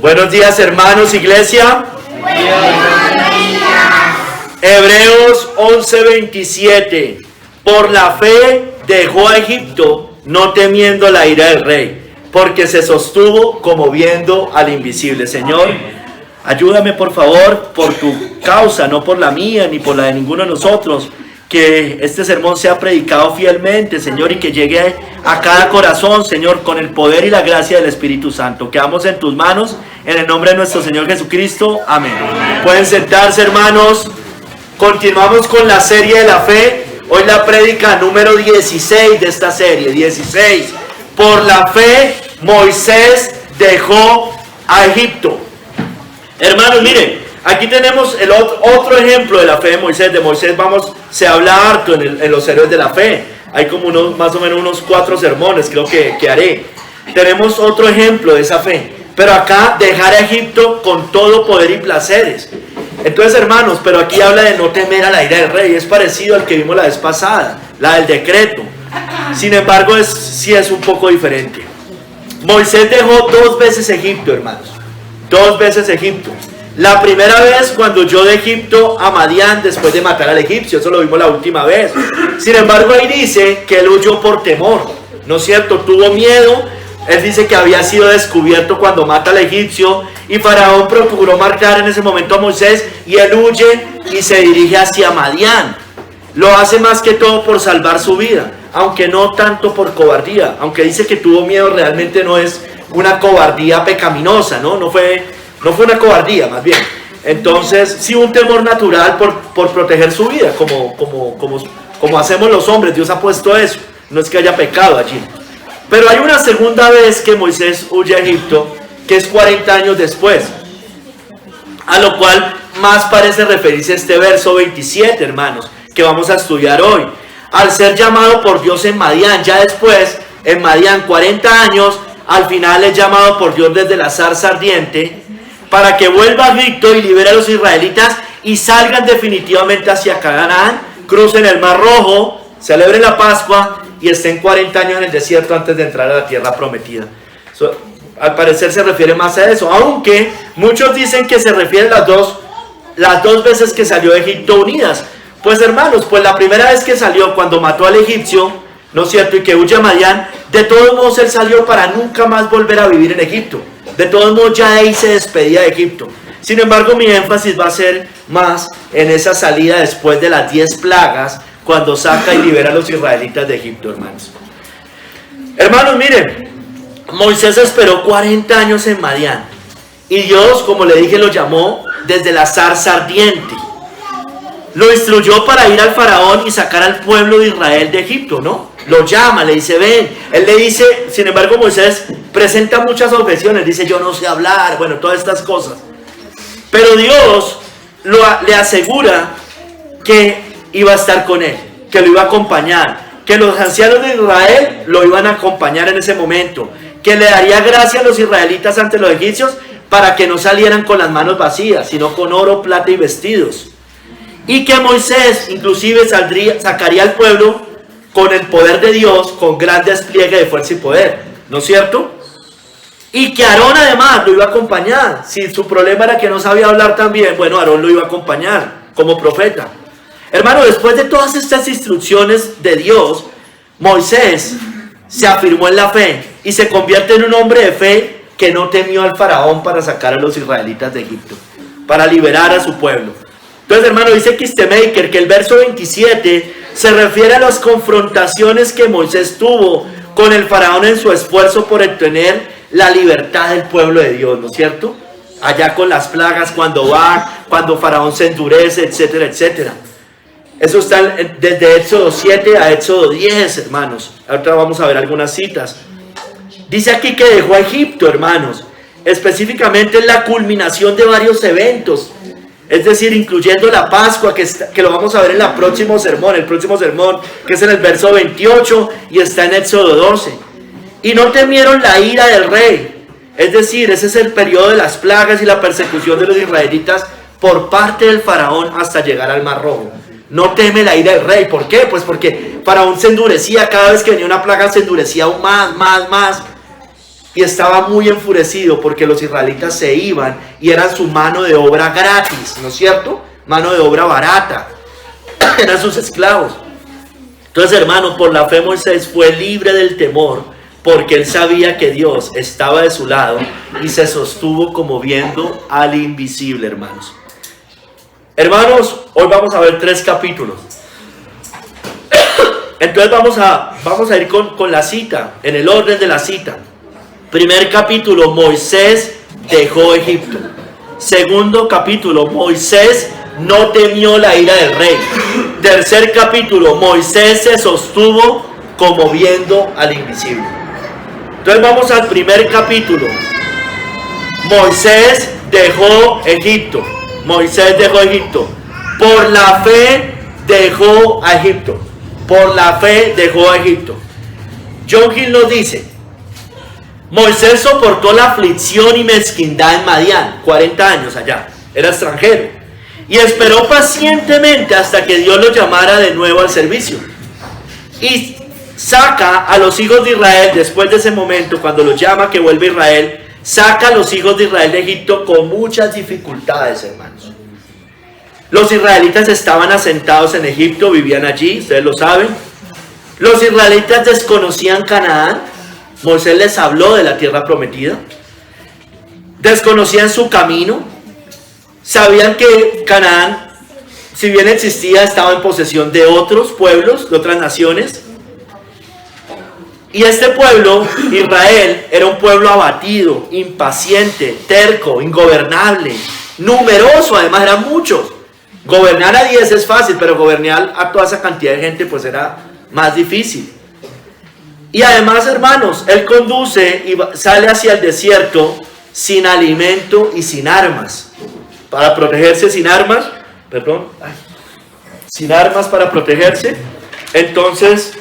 Buenos días, hermanos, iglesia. Buenos días. Hebreos 11:27. Por la fe dejó a Egipto, no temiendo la ira del rey, porque se sostuvo como viendo al invisible. Señor, ayúdame por favor, por tu causa, no por la mía ni por la de ninguno de nosotros, que este sermón sea predicado fielmente, Señor, y que llegue a cada corazón, Señor, con el poder y la gracia del Espíritu Santo. Quedamos en tus manos, en el nombre de nuestro Señor Jesucristo. Amén. Pueden sentarse, hermanos. Continuamos con la serie de la fe. Hoy la prédica número 16 de esta serie. 16. Por la fe, Moisés dejó a Egipto. Hermanos, miren. Aquí tenemos el otro ejemplo de la fe de Moisés. De Moisés se habla harto en los héroes de la fe. Hay como más o menos unos 4 sermones, creo que haré. Tenemos otro ejemplo de esa fe. Pero acá, dejar a Egipto con todo poder y placeres. Entonces, hermanos, pero aquí habla de no temer a la ira del rey. Es parecido al que vimos la vez pasada, la del decreto. Sin embargo, sí es un poco diferente. Moisés dejó 2 veces Egipto, hermanos. 2 veces Egipto. La primera vez cuando huyó de Egipto a Madián después de matar al egipcio, eso lo vimos la última vez. Sin embargo, ahí dice que él huyó por temor, ¿no es cierto? Tuvo miedo. Él dice que había sido descubierto cuando mata al egipcio y Faraón procuró marcar en ese momento a Moisés y él huye y se dirige hacia Madián. Lo hace más que todo por salvar su vida, aunque no tanto por cobardía. Aunque dice que tuvo miedo, realmente no es una cobardía pecaminosa, ¿no? No fue una cobardía, más bien. Entonces, sí, un temor natural por proteger su vida, como hacemos los hombres. Dios ha puesto eso. No es que haya pecado allí. Pero hay una segunda vez que Moisés huye a Egipto, que es 40 años después. A lo cual más parece referirse a este verso 27, hermanos, que vamos a estudiar hoy. Al ser llamado por Dios en Madián, ya después, en Madián, 40 años, al final es llamado por Dios desde la zarza ardiente, para que vuelva a Egipto y libere a los israelitas y salgan definitivamente hacia Canaán, crucen el Mar Rojo, celebren la Pascua y estén 40 años en el desierto antes de entrar a la tierra prometida. Al parecer se refiere más a eso, aunque muchos dicen que se refieren las dos veces que salió de Egipto unidas. Pues hermanos, pues la primera vez que salió cuando mató al egipcio, ¿no es cierto? Y que huye a Madián, de todos modos él salió para nunca más volver a vivir en Egipto. De todos modos ya ahí se despedía de Egipto. Sin embargo, mi énfasis va a ser más en esa salida después de las 10 plagas, cuando saca y libera a los israelitas de Egipto, hermanos. Hermanos, miren, Moisés esperó 40 años en Madián. Y Dios, como le dije, lo llamó desde la zarza ardiente. Lo instruyó para ir al faraón y sacar al pueblo de Israel de Egipto, ¿no? Lo llama, le dice, ven. Él le dice, sin embargo, Moisés presenta muchas objeciones. Dice, yo no sé hablar, bueno, todas estas cosas. Pero Dios le asegura que iba a estar con él, que lo iba a acompañar, que los ancianos de Israel lo iban a acompañar en ese momento, que le daría gracia a los israelitas ante los egipcios para que no salieran con las manos vacías, sino con oro, plata y vestidos. Y que Moisés inclusive sacaría al pueblo con el poder de Dios, con gran despliegue de fuerza y poder, ¿no es cierto? Y que Aarón además lo iba a acompañar. Si su problema era que no sabía hablar tan bien, bueno, Aarón lo iba a acompañar como profeta. Hermano, después de todas estas instrucciones de Dios, Moisés se afirmó en la fe y se convierte en un hombre de fe que no temió al faraón para sacar a los israelitas de Egipto, para liberar a su pueblo. Entonces, hermano, dice Kistemaker que el verso 27 se refiere a las confrontaciones que Moisés tuvo con el faraón en su esfuerzo por obtener la libertad del pueblo de Dios, ¿no es cierto? Allá con las plagas, cuando faraón se endurece, etcétera, etcétera. Eso está desde Éxodo 7 a Éxodo 10, hermanos. Ahora vamos a ver algunas citas. Dice aquí que dejó a Egipto, hermanos. Específicamente en la culminación de varios eventos. Es decir, incluyendo la Pascua, que lo vamos a ver en el próximo sermón, que es en el verso 28 y está en Éxodo 12. Y no temieron la ira del rey. Es decir, ese es el periodo de las plagas y la persecución de los israelitas por parte del faraón hasta llegar al Mar Rojo. No teme la ira del rey. ¿Por qué? Pues porque Faraón se endurecía. Cada vez que venía una plaga se endurecía aún más. y estaba muy enfurecido porque los israelitas se iban y eran su mano de obra gratis, ¿no es cierto? Mano de obra barata, eran sus esclavos. Entonces, hermano, por la fe Moisés fue libre del temor, porque él sabía que Dios estaba de su lado y se sostuvo como viendo al invisible, hermanos. Hermanos, hoy vamos a ver 3 capítulos. Entonces vamos a ir con la cita, en el orden de la cita. Primer capítulo, Moisés dejó Egipto. Segundo capítulo, Moisés no temió la ira del rey. Tercer capítulo, Moisés se sostuvo como viendo al invisible. Entonces vamos al primer capítulo. Moisés dejó Egipto. Moisés dejó Egipto. Por la fe dejó a Egipto. Por la fe dejó a Egipto. John Gill nos dice: Moisés soportó la aflicción y mezquindad en Madián, 40 años allá, era extranjero, y esperó pacientemente hasta que Dios lo llamara de nuevo al servicio. Y saca a los hijos de Israel, después de ese momento, cuando los llama que vuelve a Israel, saca a los hijos de Israel de Egipto con muchas dificultades, hermanos. Los israelitas estaban asentados en Egipto, vivían allí, ustedes lo saben. Los israelitas desconocían Canaán. Moisés les habló de la tierra prometida. Desconocían su camino. Sabían que Canaán, si bien existía, estaba en posesión de otros pueblos, de otras naciones. Y este pueblo, Israel, era un pueblo abatido, impaciente, terco, ingobernable, numeroso, además eran muchos. Gobernar a 10 es fácil, pero gobernar a toda esa cantidad de gente pues era más difícil. Y además, hermanos, él conduce y sale hacia el desierto sin alimento y sin armas. Para protegerse sin armas, sin armas para protegerse. Entonces,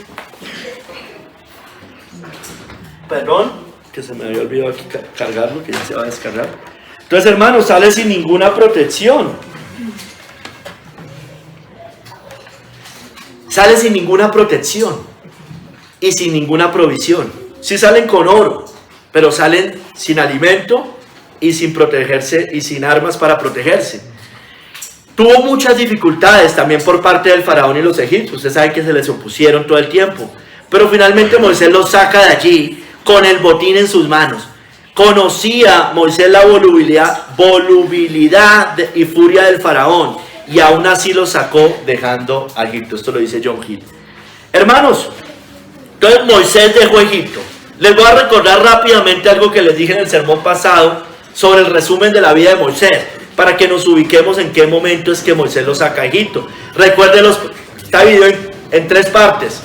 que se me había olvidado aquí cargarlo, que ya se va a descargar. Entonces, hermanos, sale sin ninguna protección. Sale sin ninguna protección y sin ninguna provisión. Sí salen con oro, pero salen sin alimento y sin protegerse y sin armas para protegerse. Tuvo muchas dificultades también por parte del faraón y los egipcios. Ustedes saben que se les opusieron todo el tiempo. Pero finalmente Moisés los saca de allí con el botín en sus manos. Conocía Moisés la volubilidad y furia del faraón, y aún así lo sacó dejando a Egipto. Esto lo dice John Gill. Hermanos, entonces Moisés dejó Egipto. Les voy a recordar rápidamente algo que les dije en el sermón pasado sobre el resumen de la vida de Moisés, para que nos ubiquemos en qué momento es que Moisés lo saca a Egipto. Recuerden, está dividido en 3 partes.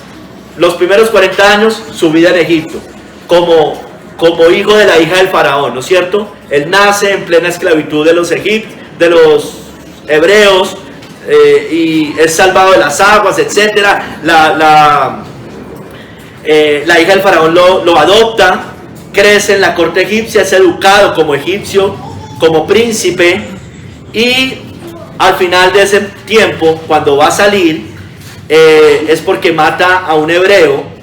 Los primeros 40 años, su vida en Egipto, como hijo de la hija del faraón, ¿no es cierto? Él nace en plena esclavitud de los hebreos, y es salvado de las aguas, etc. La hija del faraón lo adopta, crece en la corte egipcia, es educado como egipcio, como príncipe, y al final de ese tiempo, cuando va a salir, es porque mata a un hebreo,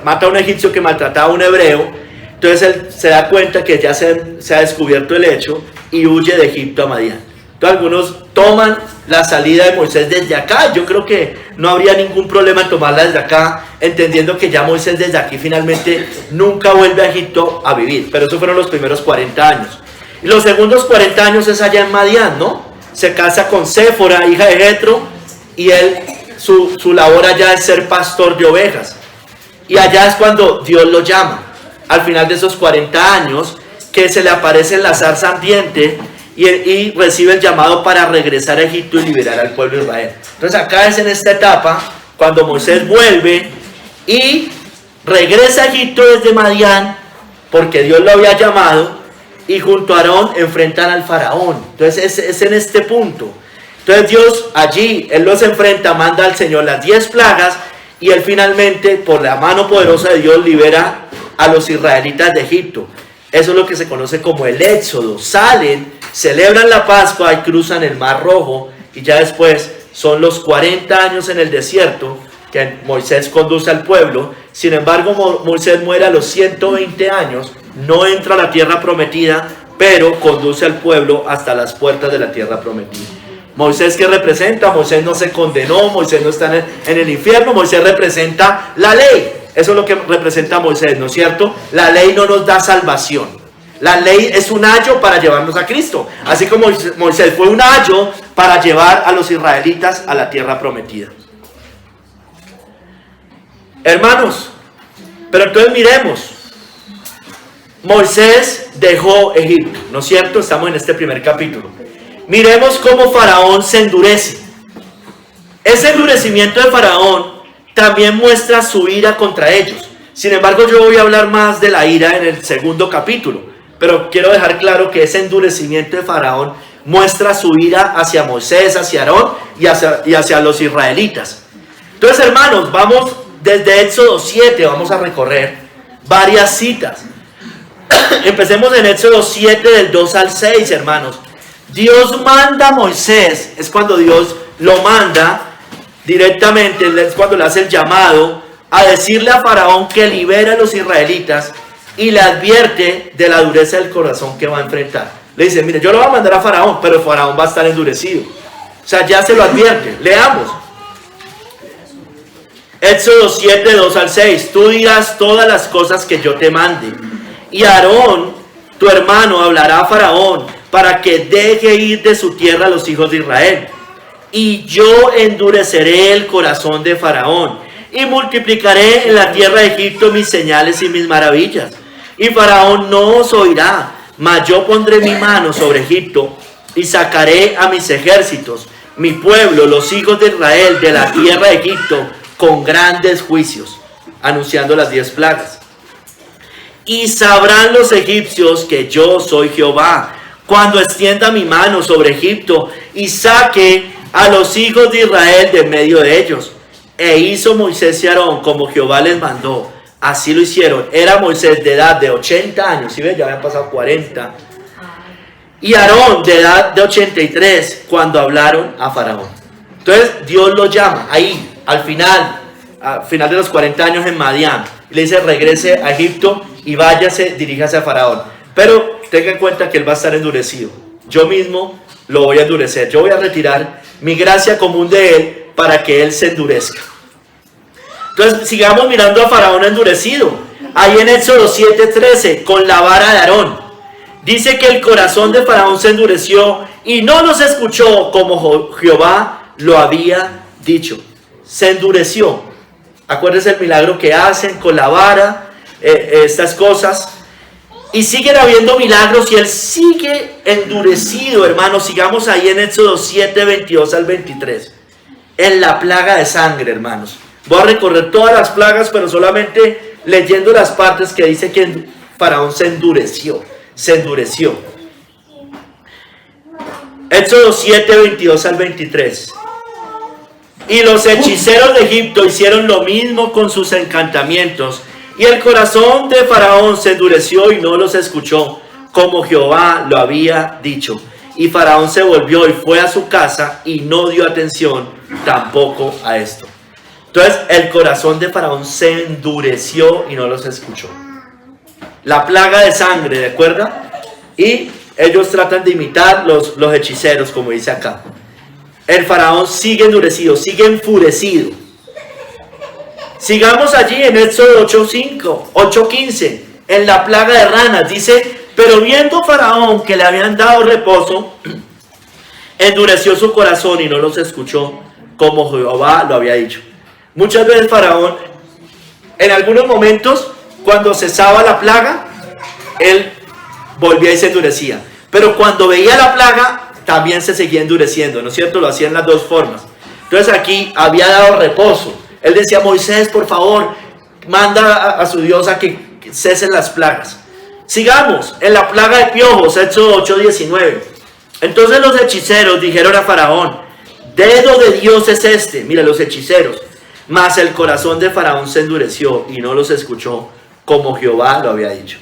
mata a un egipcio que maltrataba a un hebreo. Entonces él se da cuenta que ya se ha descubierto el hecho y huye de Egipto a Madián. Entonces algunos toman la salida de Moisés desde acá. Yo creo que no habría ningún problema en tomarla desde acá, entendiendo que ya Moisés desde aquí finalmente nunca vuelve a Egipto a vivir. Pero esos fueron los primeros 40 años. Y los segundos 40 años es allá en Madián, ¿no? Se casa con Séfora, hija de Jetro, y él, su labor allá es ser pastor de ovejas. Y allá es cuando Dios lo llama, al final de esos 40 años, que se le aparece en la zarza ardiente y recibe el llamado para regresar a Egipto y liberar al pueblo de Israel. Entonces acá es en esta etapa cuando Moisés vuelve y regresa a Egipto desde Madián, porque Dios lo había llamado, y junto a Aarón enfrentan al faraón. Entonces es en este punto. Entonces Dios allí, él los enfrenta, manda al Señor las 10 plagas, y él finalmente, por la mano poderosa de Dios, libera a los israelitas de Egipto. Eso es lo que se conoce como el Éxodo. Salen, celebran la Pascua y cruzan el Mar Rojo, y ya después son los 40 años en el desierto que Moisés conduce al pueblo, Sin embargo, Moisés muere a los 120 años, no entra a la tierra prometida, pero conduce al pueblo hasta las puertas de la tierra prometida. Moisés, ¿qué representa? Moisés no se condenó, Moisés no está en el infierno, Moisés representa la ley. Eso es lo que representa Moisés, ¿no es cierto? La ley no nos da salvación. La ley es un ayo para llevarnos a Cristo. Así como Moisés fue un ayo para llevar a los israelitas a la tierra prometida. Hermanos, pero entonces miremos. Moisés dejó Egipto, ¿no es cierto? Estamos en este primer capítulo. Miremos cómo Faraón se endurece. Ese endurecimiento de Faraón también muestra su ira contra ellos. Sin embargo, yo voy a hablar más de la ira en el segundo capítulo. Pero quiero dejar claro que ese endurecimiento de Faraón muestra su ira hacia Moisés, hacia Aarón y hacia los israelitas. Entonces, hermanos, vamos desde Éxodo 7, vamos a recorrer varias citas. Empecemos en Éxodo 7 del 2 al 6, hermanos. Dios manda a Moisés, es cuando Dios lo manda directamente, es cuando le hace el llamado a decirle a Faraón que libera a los israelitas y le advierte de la dureza del corazón que va a enfrentar. Le dice, mire, yo lo voy a mandar a Faraón, pero Faraón va a estar endurecido. O sea, ya se lo advierte. Leamos. Éxodo 7, 2 al 6. Tú dirás todas las cosas que yo te mande. Y Aarón, tu hermano, hablará a Faraón para que deje ir de su tierra a los hijos de Israel. Y yo endureceré el corazón de Faraón y multiplicaré en la tierra de Egipto mis señales y mis maravillas. Y Faraón no os oirá, mas yo pondré mi mano sobre Egipto y sacaré a mis ejércitos, mi pueblo, los hijos de Israel, de la tierra de Egipto, con grandes juicios, anunciando las 10 plagas. Y sabrán los egipcios que yo soy Jehová, cuando extienda mi mano sobre Egipto y saque a los hijos de Israel de medio de ellos. E hizo Moisés y Aarón como Jehová les mandó. Así lo hicieron. Era Moisés de edad de 80 años. ¿Sí ven? Ya habían pasado 40. Y Aarón de edad de 83 cuando hablaron a Faraón. Entonces Dios lo llama ahí, al final de los 40 años en Madián. Le dice, regrese a Egipto y váyase, diríjase a Faraón. Pero tenga en cuenta que él va a estar endurecido. Yo mismo lo voy a endurecer. Yo voy a retirar mi gracia común de él para que él se endurezca. Entonces sigamos mirando a Faraón endurecido. Ahí en Éxodo 7:13, con la vara de Aarón. Dice que el corazón de Faraón se endureció y no los escuchó como Jehová lo había dicho. Se endureció. Acuérdense el milagro que hacen con la vara, estas cosas. Y siguen habiendo milagros y él sigue endurecido, hermanos. Sigamos ahí en Éxodo 7, 22 al 23. En la plaga de sangre, hermanos. Voy a recorrer todas las plagas, pero solamente leyendo las partes que dice que Faraón se endureció. Se endureció. Éxodo 7, 22 al 23. Y los hechiceros de Egipto hicieron lo mismo con sus encantamientos. Y el corazón de Faraón se endureció y no los escuchó, como Jehová lo había dicho. Y Faraón se volvió y fue a su casa y no dio atención tampoco a esto. Entonces el corazón de Faraón se endureció y no los escuchó. La plaga de sangre, ¿de acuerdo? Y ellos tratan de imitar los hechiceros, como dice acá. El Faraón sigue endurecido, sigue enfurecido. Sigamos allí en Éxodo 8:15, en la plaga de ranas. Dice, pero viendo Faraón que le habían dado reposo, endureció su corazón y no los escuchó, como Jehová lo había dicho. Muchas veces Faraón, en algunos momentos, cuando cesaba la plaga, él volvía y se endurecía. Pero cuando veía la plaga, también se seguía endureciendo, ¿no es cierto? Lo hacía en las dos formas. Entonces aquí había dado reposo. Él decía, Moisés, por favor, manda a su Dios a que cesen las plagas. Sigamos, en la plaga de piojos, Éxodo 8:19. Entonces los hechiceros dijeron a Faraón, dedo de Dios es este, mira los hechiceros. Mas el corazón de Faraón se endureció y no los escuchó, como Jehová lo había dicho.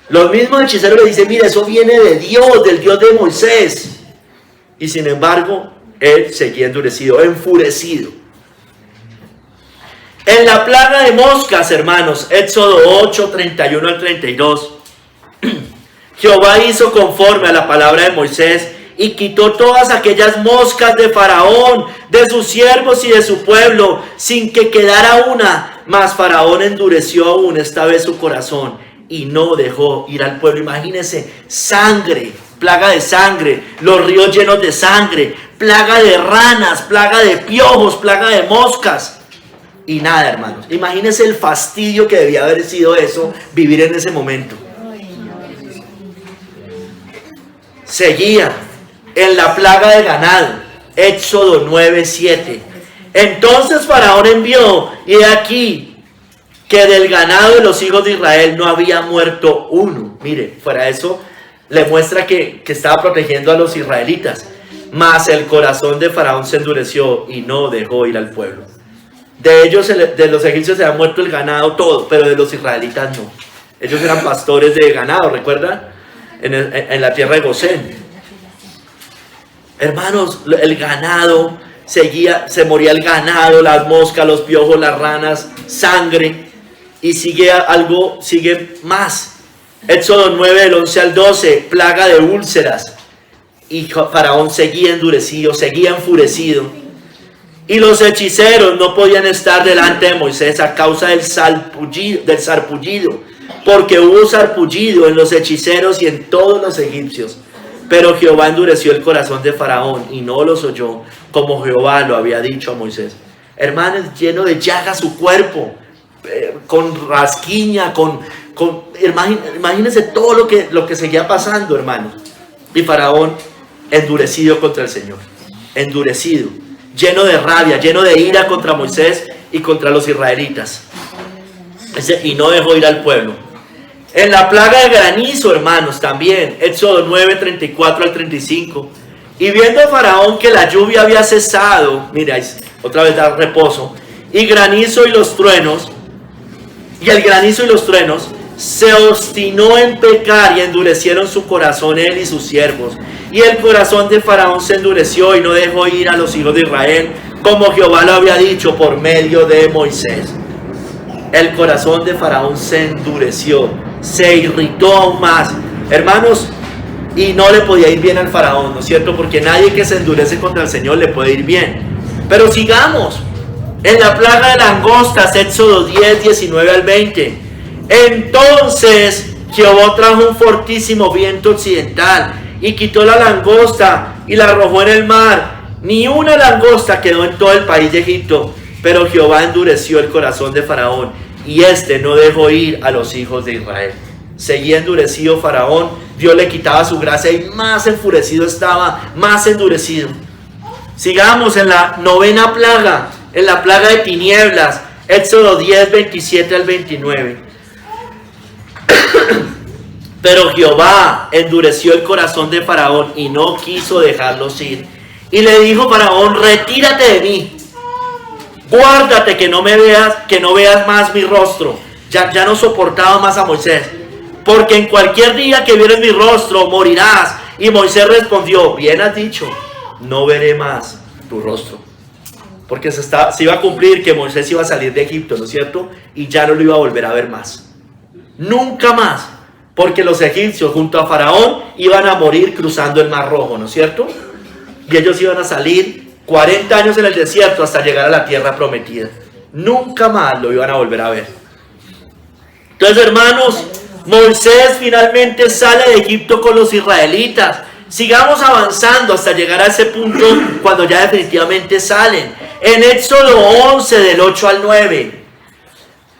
Los mismos hechiceros le dicen, mira, eso viene de Dios, del Dios de Moisés. Y sin embargo, él seguía endurecido, enfurecido. En la plaga de moscas, hermanos, Éxodo 8, 31 al 32, Jehová hizo conforme a la palabra de Moisés y quitó todas aquellas moscas de Faraón, de sus siervos y de su pueblo, sin que quedara una. Mas Faraón endureció aún esta vez su corazón y no dejó ir al pueblo. Imagínense, sangre, plaga de sangre, los ríos llenos de sangre, plaga de ranas, plaga de piojos, plaga de moscas. Y nada, hermanos, imagínense el fastidio que debía haber sido eso, vivir en ese momento. Seguía en la plaga de ganado, Éxodo 9, 7. Entonces Faraón envió, y he aquí que del ganado de los hijos de Israel no había muerto uno. Mire, fuera eso, le muestra que estaba protegiendo a los israelitas. Mas el corazón de Faraón se endureció y no dejó ir al pueblo. De ellos, de los egipcios se ha muerto el ganado todo, pero de los israelitas no. Ellos eran pastores de ganado, ¿recuerdan? En la tierra de Gosén. Hermanos, el ganado se moría el ganado, las moscas, los piojos, las ranas, sangre. Y sigue más. Éxodo 9, del 11 al 12, plaga de úlceras. Y Faraón seguía endurecido, seguía enfurecido. Y los hechiceros no podían estar delante de Moisés a causa del sarpullido, porque hubo sarpullido en los hechiceros y en todos los egipcios. Pero Jehová endureció el corazón de Faraón y no los oyó, como Jehová lo había dicho a Moisés. Hermanos, lleno de llagas su cuerpo, con rasquiña, imagínense todo lo que seguía pasando, hermanos. Y Faraón endurecido contra el Señor, endurecido, lleno de rabia, lleno de ira contra Moisés y contra los israelitas. Y no dejó ir al pueblo. En la plaga de granizo, hermanos, también, Éxodo 9, 34 al 35. Y viendo a Faraón que la lluvia había cesado, miráis, otra vez da reposo, y el granizo y los truenos, se obstinó en pecar y endurecieron su corazón él y sus siervos. Y el corazón de Faraón se endureció y no dejó ir a los hijos de Israel, como Jehová lo había dicho por medio de Moisés. El corazón de Faraón se endureció, se irritó aún más, hermanos, y no le podía ir bien al Faraón, ¿no es cierto? Porque nadie que se endurece contra el Señor le puede ir bien. Pero sigamos. En la plaga de langostas, Éxodo 10, 19 al 20. Entonces Jehová trajo un fortísimo viento occidental y quitó la langosta y la arrojó en el mar. Ni una langosta quedó en todo el país de Egipto. Pero Jehová endureció el corazón de Faraón y éste no dejó ir a los hijos de Israel. Seguía endurecido Faraón, Dios le quitaba su gracia y más enfurecido estaba, más endurecido. Sigamos en la novena plaga, en la plaga de tinieblas, Éxodo 10, 27 al 29. Pero Jehová endureció el corazón de Faraón y no quiso dejarlos ir. Y le dijo Faraón: retírate de mí, guárdate que no veas más mi rostro. Ya no soportaba más a Moisés, porque en cualquier día que vieres mi rostro morirás. Y Moisés respondió: bien has dicho, no veré más tu rostro. Porque se iba a cumplir que Moisés iba a salir de Egipto, ¿no es cierto? Y ya no lo iba a volver a ver más, nunca más, porque los egipcios junto a Faraón iban a morir cruzando el Mar Rojo, ¿no es cierto? Y ellos iban a salir 40 años en el desierto hasta llegar a la tierra prometida. Nunca más lo iban a volver a ver. Entonces, hermanos, Moisés finalmente sale de Egipto con los israelitas. Sigamos avanzando hasta llegar a ese punto cuando ya definitivamente salen. En Éxodo 11, del 8 al 9,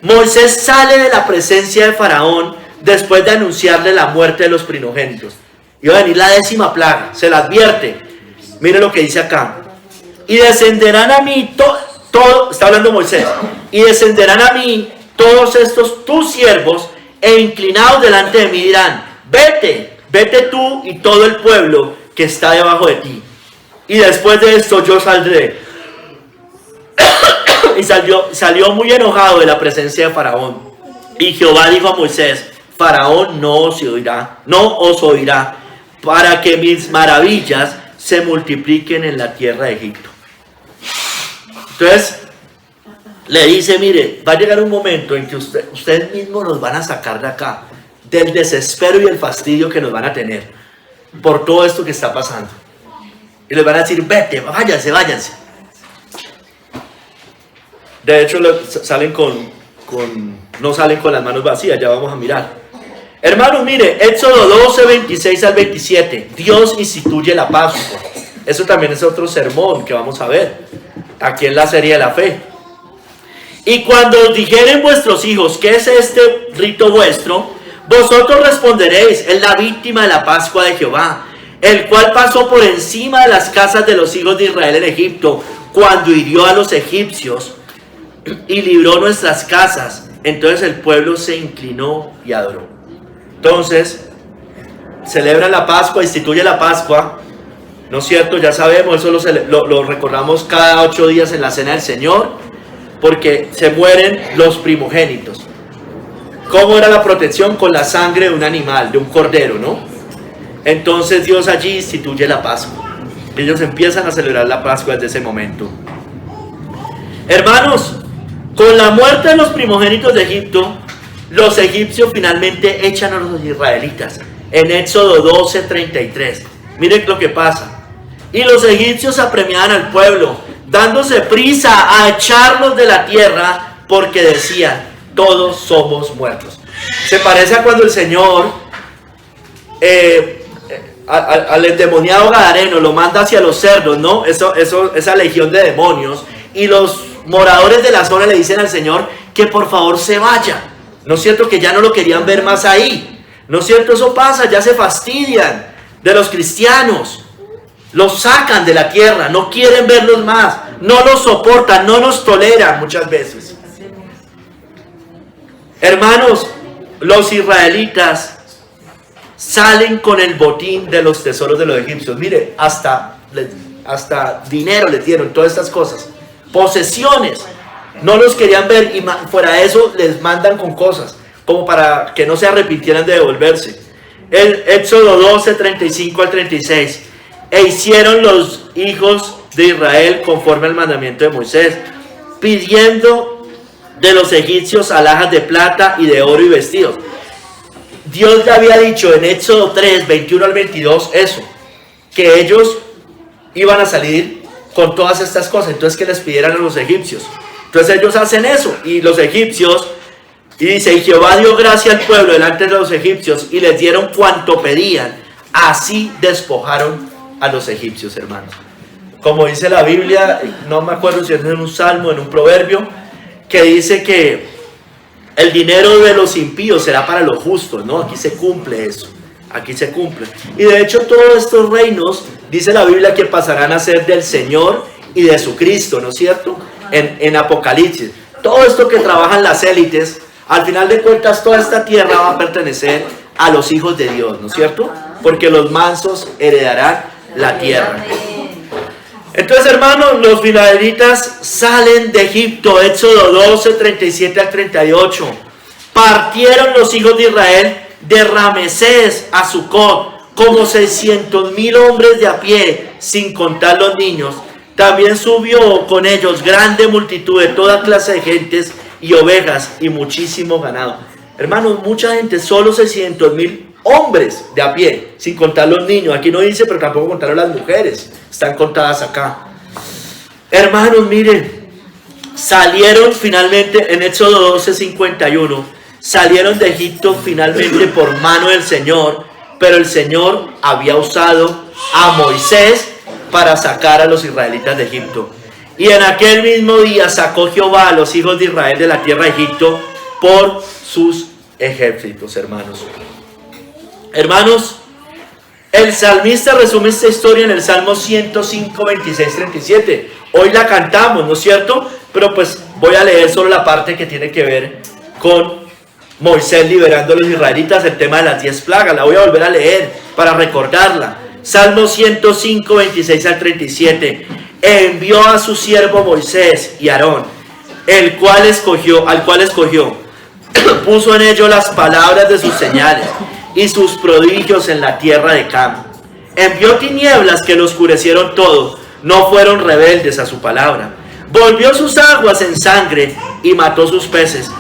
Moisés sale de la presencia de Faraón después de anunciarle la muerte de los primogénitos. Iba a venir la 10ª plaga, se la advierte. Mire lo que dice acá: y descenderán a mí está hablando Moisés, y descenderán a mí todos estos tus siervos, e inclinados delante de mí dirán: vete tú y todo el pueblo que está debajo de ti. Y después de esto yo saldré. Y salió muy enojado de la presencia de Faraón. Y Jehová dijo a Moisés: Faraón no os oirá, para que mis maravillas se multipliquen en la tierra de Egipto. Entonces, le dice, mire, va a llegar un momento en que ustedes mismos nos van a sacar de acá, del desespero y el fastidio que nos van a tener por todo esto que está pasando. Y les van a decir, vete, váyanse, váyanse. De hecho, salen no salen con las manos vacías, ya vamos a mirar. Hermanos, mire, Éxodo 12, 26 al 27, Dios instituye la Pascua. Eso también es otro sermón que vamos a ver aquí en la serie de la fe. Y cuando os dijeren vuestros hijos, ¿qué es este rito vuestro? Vosotros responderéis, es la víctima de la Pascua de Jehová, el cual pasó por encima de las casas de los hijos de Israel en Egipto, cuando hirió a los egipcios y libró nuestras casas. Entonces el pueblo se inclinó y adoró. Entonces, celebra la Pascua, instituye la Pascua, ¿no es cierto? Ya sabemos, eso lo recordamos cada 8 días en la Cena del Señor, porque se mueren los primogénitos. ¿Cómo era la protección? Con la sangre de un animal, de un cordero, ¿no? Entonces Dios allí instituye la Pascua. Ellos empiezan a celebrar la Pascua desde ese momento. Hermanos, con la muerte de los primogénitos de Egipto, los egipcios finalmente echan a los israelitas. En Éxodo 12, 33. Miren lo que pasa. Y los egipcios apremiaban al pueblo, dándose prisa a echarlos de la tierra, porque decían, todos somos muertos. Se parece a cuando el Señor al endemoniado gadareno lo manda hacia los cerdos, ¿no? Esa legión de demonios, y los moradores de la zona le dicen al Señor que por favor se vaya. ¿No es cierto? Que ya no lo querían ver más ahí. ¿No es cierto? Eso pasa, ya se fastidian de los cristianos. Los sacan de la tierra, no quieren verlos más, no los soportan, no los toleran muchas veces. Hermanos, los israelitas salen con el botín de los tesoros de los egipcios. Mire, hasta dinero les dieron, todas estas cosas, posesiones. No los querían ver, y fuera de eso les mandan con cosas, como para que no se arrepintieran de devolverse. El Éxodo 12, 35 al 36. E hicieron los hijos de Israel conforme al mandamiento de Moisés, pidiendo de los egipcios alhajas de plata y de oro y vestidos. Dios le había dicho en Éxodo 3, 21 al 22 eso, que ellos iban a salir con todas estas cosas, entonces que les pidieran a los egipcios. Entonces ellos hacen eso, y los egipcios, y dice, y Jehová dio gracia al pueblo delante de los egipcios, y les dieron cuanto pedían, así despojaron a los egipcios, hermanos. Como dice la Biblia, no me acuerdo si es en un salmo, en un proverbio, que dice que el dinero de los impíos será para los justos, ¿no? Aquí se cumple eso, aquí se cumple. Y de hecho todos estos reinos, dice la Biblia, que pasarán a ser del Señor y de su Cristo, ¿no es cierto? En Apocalipsis. Todo esto que trabajan las élites, al final de cuentas toda esta tierra va a pertenecer a los hijos de Dios, ¿no es cierto? Porque los mansos heredarán la tierra. Entonces, hermanos, los israelitas salen de Egipto, Éxodo 12, 37 al 38. Partieron los hijos de Israel de Ramesés a Sucot, como 600,000 hombres de a pie, sin contar los niños. También subió con ellos grande multitud de toda clase de gentes y ovejas y muchísimo ganado. Hermanos, mucha gente, solo 600,000 hombres de a pie, sin contar los niños. Aquí no dice, pero tampoco contaron las mujeres, están contadas acá. Hermanos, miren, salieron finalmente en Éxodo 12, 51, salieron de Egipto finalmente por mano del Señor, pero el Señor había usado a Moisés para sacar a los israelitas de Egipto. Y en aquel mismo día sacó Jehová a los hijos de Israel de la tierra de Egipto por sus ejércitos, hermanos. Hermanos, el salmista resume esta historia en el Salmo 105, 26, 37. Hoy la cantamos, ¿no es cierto? Pero pues voy a leer solo la parte que tiene que ver con Moisés liberando a los israelitas, el tema de las 10 plagas. La voy a volver a leer para recordarla. Salmo 105, 26 al 37. Envió a su siervo Moisés y Aarón, al cual escogió, puso en ellos las palabras de sus señales y sus prodigios en la tierra de Cam. Envió tinieblas que lo oscurecieron todo, no fueron rebeldes a su palabra. Volvió sus aguas en sangre y mató sus peces.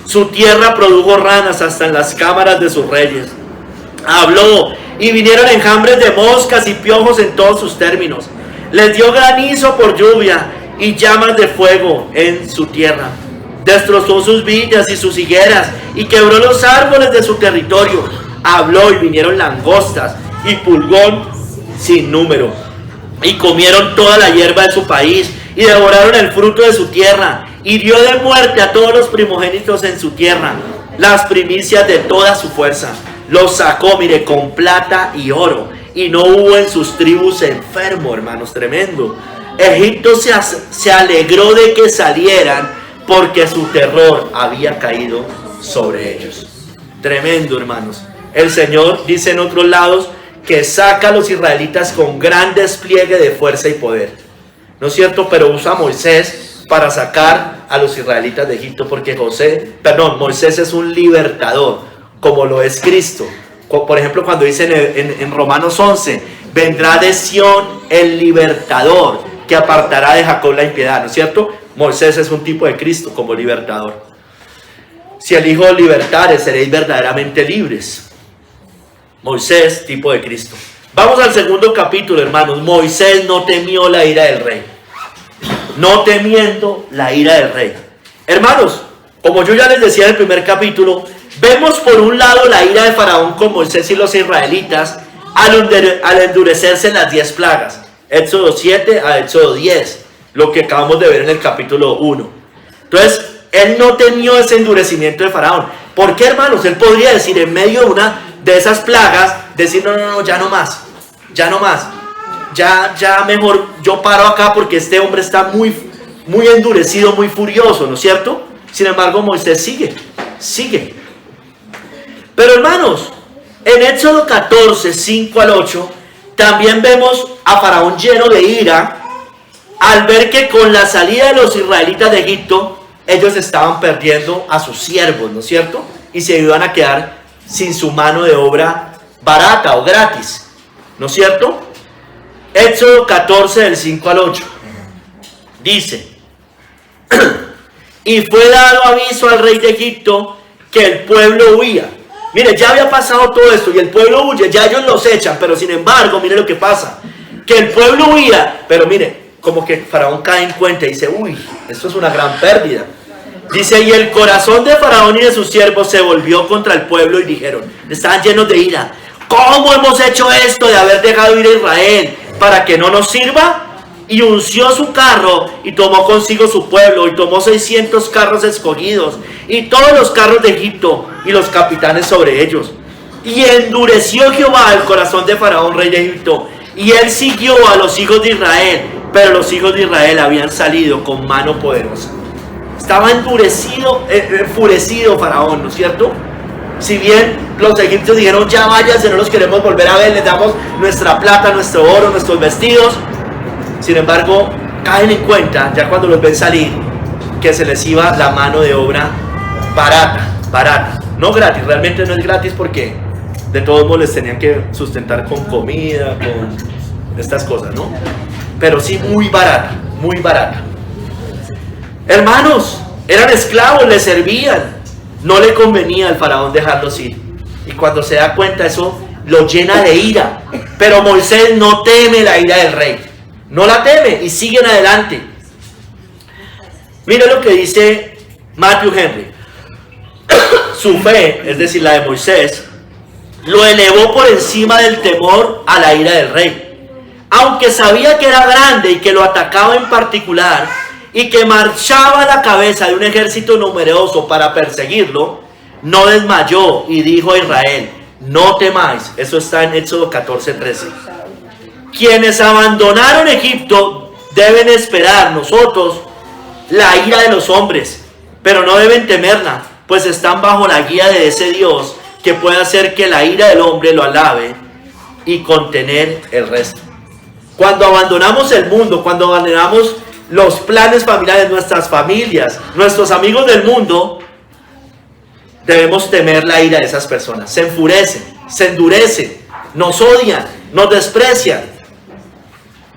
Su tierra produjo ranas hasta en las cámaras de sus reyes. Habló y vinieron enjambres de moscas y piojos en todos sus términos. Les dio granizo por lluvia y llamas de fuego en su tierra. Destrozó sus viñas y sus higueras y quebró los árboles de su territorio. Habló y vinieron langostas y pulgón sin número. Y comieron toda la hierba de su país y devoraron el fruto de su tierra. Y dio de muerte a todos los primogénitos en su tierra, las primicias de toda su fuerza. Los sacó, mire, con plata y oro. Y no hubo en sus tribus enfermo, hermanos, tremendo. Egipto se alegró de que salieran, porque su terror había caído sobre ellos. Tremendo, hermanos. El Señor dice en otros lados que saca a los israelitas con gran despliegue de fuerza y poder. ¿No es cierto? Pero usa a Moisés para sacar a los israelitas de Egipto, porque Moisés es un libertador, como lo es Cristo. Por ejemplo, cuando dice en Romanos 11, vendrá de Sión el libertador, que apartará de Jacob la impiedad, ¿no es cierto? Moisés es un tipo de Cristo como libertador. Si elijo libertad, seréis verdaderamente libres. Moisés, tipo de Cristo. Vamos al segundo capítulo, hermanos. Moisés no temió la ira del rey. No temiendo la ira del rey. Hermanos, como yo ya les decía en el primer capítulo, vemos por un lado la ira de Faraón con Moisés y los israelitas al endurecerse las 10 plagas. Éxodo 7 a Éxodo 10, lo que acabamos de ver en el capítulo 1. Entonces, él no temió ese endurecimiento de Faraón. ¿Por qué, hermanos? Él podría decir en medio de una de esas plagas, decir no, ya no más, ya mejor yo paro acá porque este hombre está muy endurecido, muy furioso, ¿no es cierto? Sin embargo, Moisés sigue. Pero, hermanos, en Éxodo 14, 5 al 8, también vemos a Faraón lleno de ira al ver que con la salida de los israelitas de Egipto, ellos estaban perdiendo a sus siervos, ¿no es cierto? Y se iban a quedar sin su mano de obra barata o gratis, ¿no es cierto? Éxodo 14 del 5 al 8 dice: y fue dado aviso al rey de Egipto que el pueblo huía. Mire, ya había pasado todo esto y el pueblo huye, ya ellos los echan, pero sin embargo, mire lo que pasa, que el pueblo huía, pero mire, como que Faraón cae en cuenta y dice, uy, esto es una gran pérdida. Dice, y el corazón de Faraón y de sus siervos se volvió contra el pueblo y dijeron, estaban llenos de ira, ¿cómo hemos hecho esto de haber dejado ir a Israel para que no nos sirva? Y unció su carro y tomó consigo su pueblo y tomó 600 carros escogidos y todos los carros de Egipto y los capitanes sobre ellos. Y endureció Jehová el corazón de Faraón, rey de Egipto, y él siguió a los hijos de Israel, pero los hijos de Israel habían salido con mano poderosa. Estaba enfurecido Faraón, ¿no es cierto? Si bien los egipcios dijeron, ya váyanse, no los queremos volver a ver, les damos nuestra plata, nuestro oro, nuestros vestidos. Sin embargo, caen en cuenta, ya cuando los ven salir, que se les iba la mano de obra barata, no gratis, realmente no es gratis porque de todos modos les tenían que sustentar con comida, con estas cosas, ¿no? Pero sí muy barata. Hermanos, eran esclavos, les servían, no le convenía al faraón dejarlos ir. Y cuando se da cuenta eso lo llena de ira. Pero Moisés no teme la ira del rey. No la teme y siguen adelante. Mira lo que dice Matthew Henry. Su fe, es decir, la de Moisés, lo elevó por encima del temor a la ira del rey. Aunque sabía que era grande y que lo atacaba en particular y que marchaba a la cabeza de un ejército numeroso para perseguirlo, no desmayó y dijo a Israel, no temáis. Eso está en Éxodo 14:13. Quienes abandonaron Egipto deben esperar nosotros la ira de los hombres, pero no deben temerla, pues están bajo la guía de ese Dios que puede hacer que la ira del hombre lo alabe y contener el resto. Cuando abandonamos el mundo, cuando abandonamos los planes familiares, nuestras familias, nuestros amigos del mundo, debemos temer la ira de esas personas. Se enfurecen, se endurecen, nos odian, nos desprecian.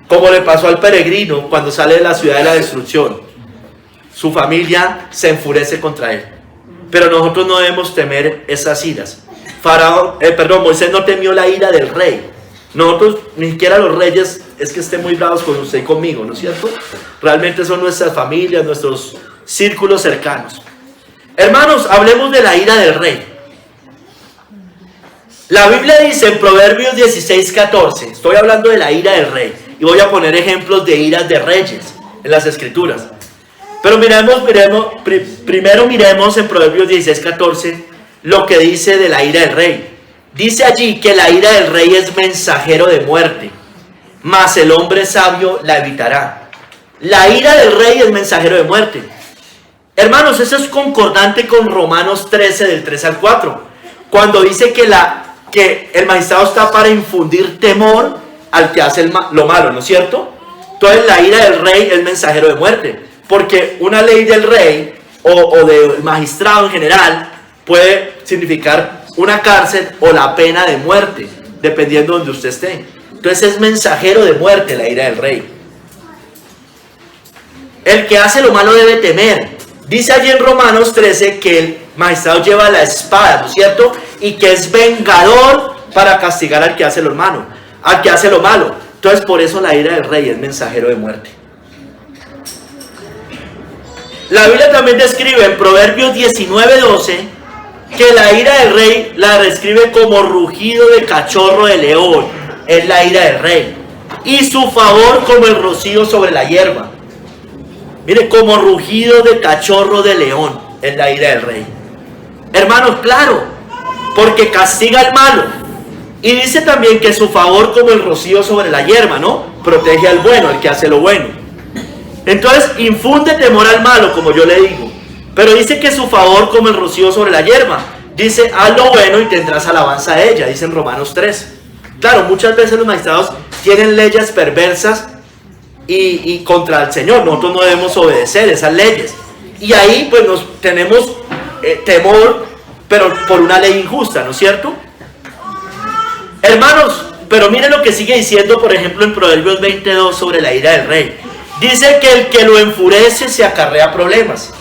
Como le pasó al peregrino cuando sale de la ciudad de la destrucción. su familia se enfurece contra él. Pero nosotros no debemos temer esas iras. Moisés no temió la ira del rey. Nosotros, ni siquiera los reyes, es que estén muy bravos con usted y conmigo, ¿no es cierto? Realmente son nuestras familias, nuestros círculos cercanos. Hermanos, hablemos de la ira del rey. La Biblia dice en Proverbios 16:14, estoy hablando de la ira del rey, y voy a poner ejemplos de iras de reyes en las escrituras. Pero primero miremos en Proverbios 16:14 lo que dice de la ira del rey. Dice allí que la ira del rey es mensajero de muerte, mas el hombre sabio la evitará. La ira del rey es mensajero de muerte. Hermanos, eso es concordante con Romanos 13 del 3 al 4, cuando dice que el magistrado está para infundir temor al que hace lo malo, ¿no es cierto? Entonces la ira del rey es mensajero de muerte, porque una ley del rey o del magistrado en general puede significar una cárcel o la pena de muerte, dependiendo de donde usted esté. Entonces es mensajero de muerte la ira del rey. El que hace lo malo debe temer. Dice allí en Romanos 13 que el magistrado lleva la espada, ¿no es cierto? Y que es vengador para castigar al que hace lo malo. Entonces por eso la ira del rey es mensajero de muerte. La Biblia también describe en Proverbios 19:12 que la ira del rey la describe como rugido de cachorro de león. Es la ira del rey. Y su favor como el rocío sobre la hierba. Mire, como rugido de cachorro de león es la ira del rey. Hermanos, claro, porque castiga al malo. Y dice también que su favor como el rocío sobre la hierba, ¿no? Protege al bueno, al que hace lo bueno. Entonces, infunde temor al malo, como yo le digo. Pero dice que su favor como el rocío sobre la hierba. Dice, haz lo bueno y tendrás alabanza a ella, dice en Romanos 3. Claro, muchas veces los magistrados tienen leyes perversas y contra el Señor. Nosotros no debemos obedecer esas leyes. Y ahí pues tenemos temor, pero por una ley injusta, ¿no es cierto? Hermanos, pero miren lo que sigue diciendo, por ejemplo, en Proverbios 22 sobre la ira del rey. Dice que el que lo enfurece se acarrea problemas.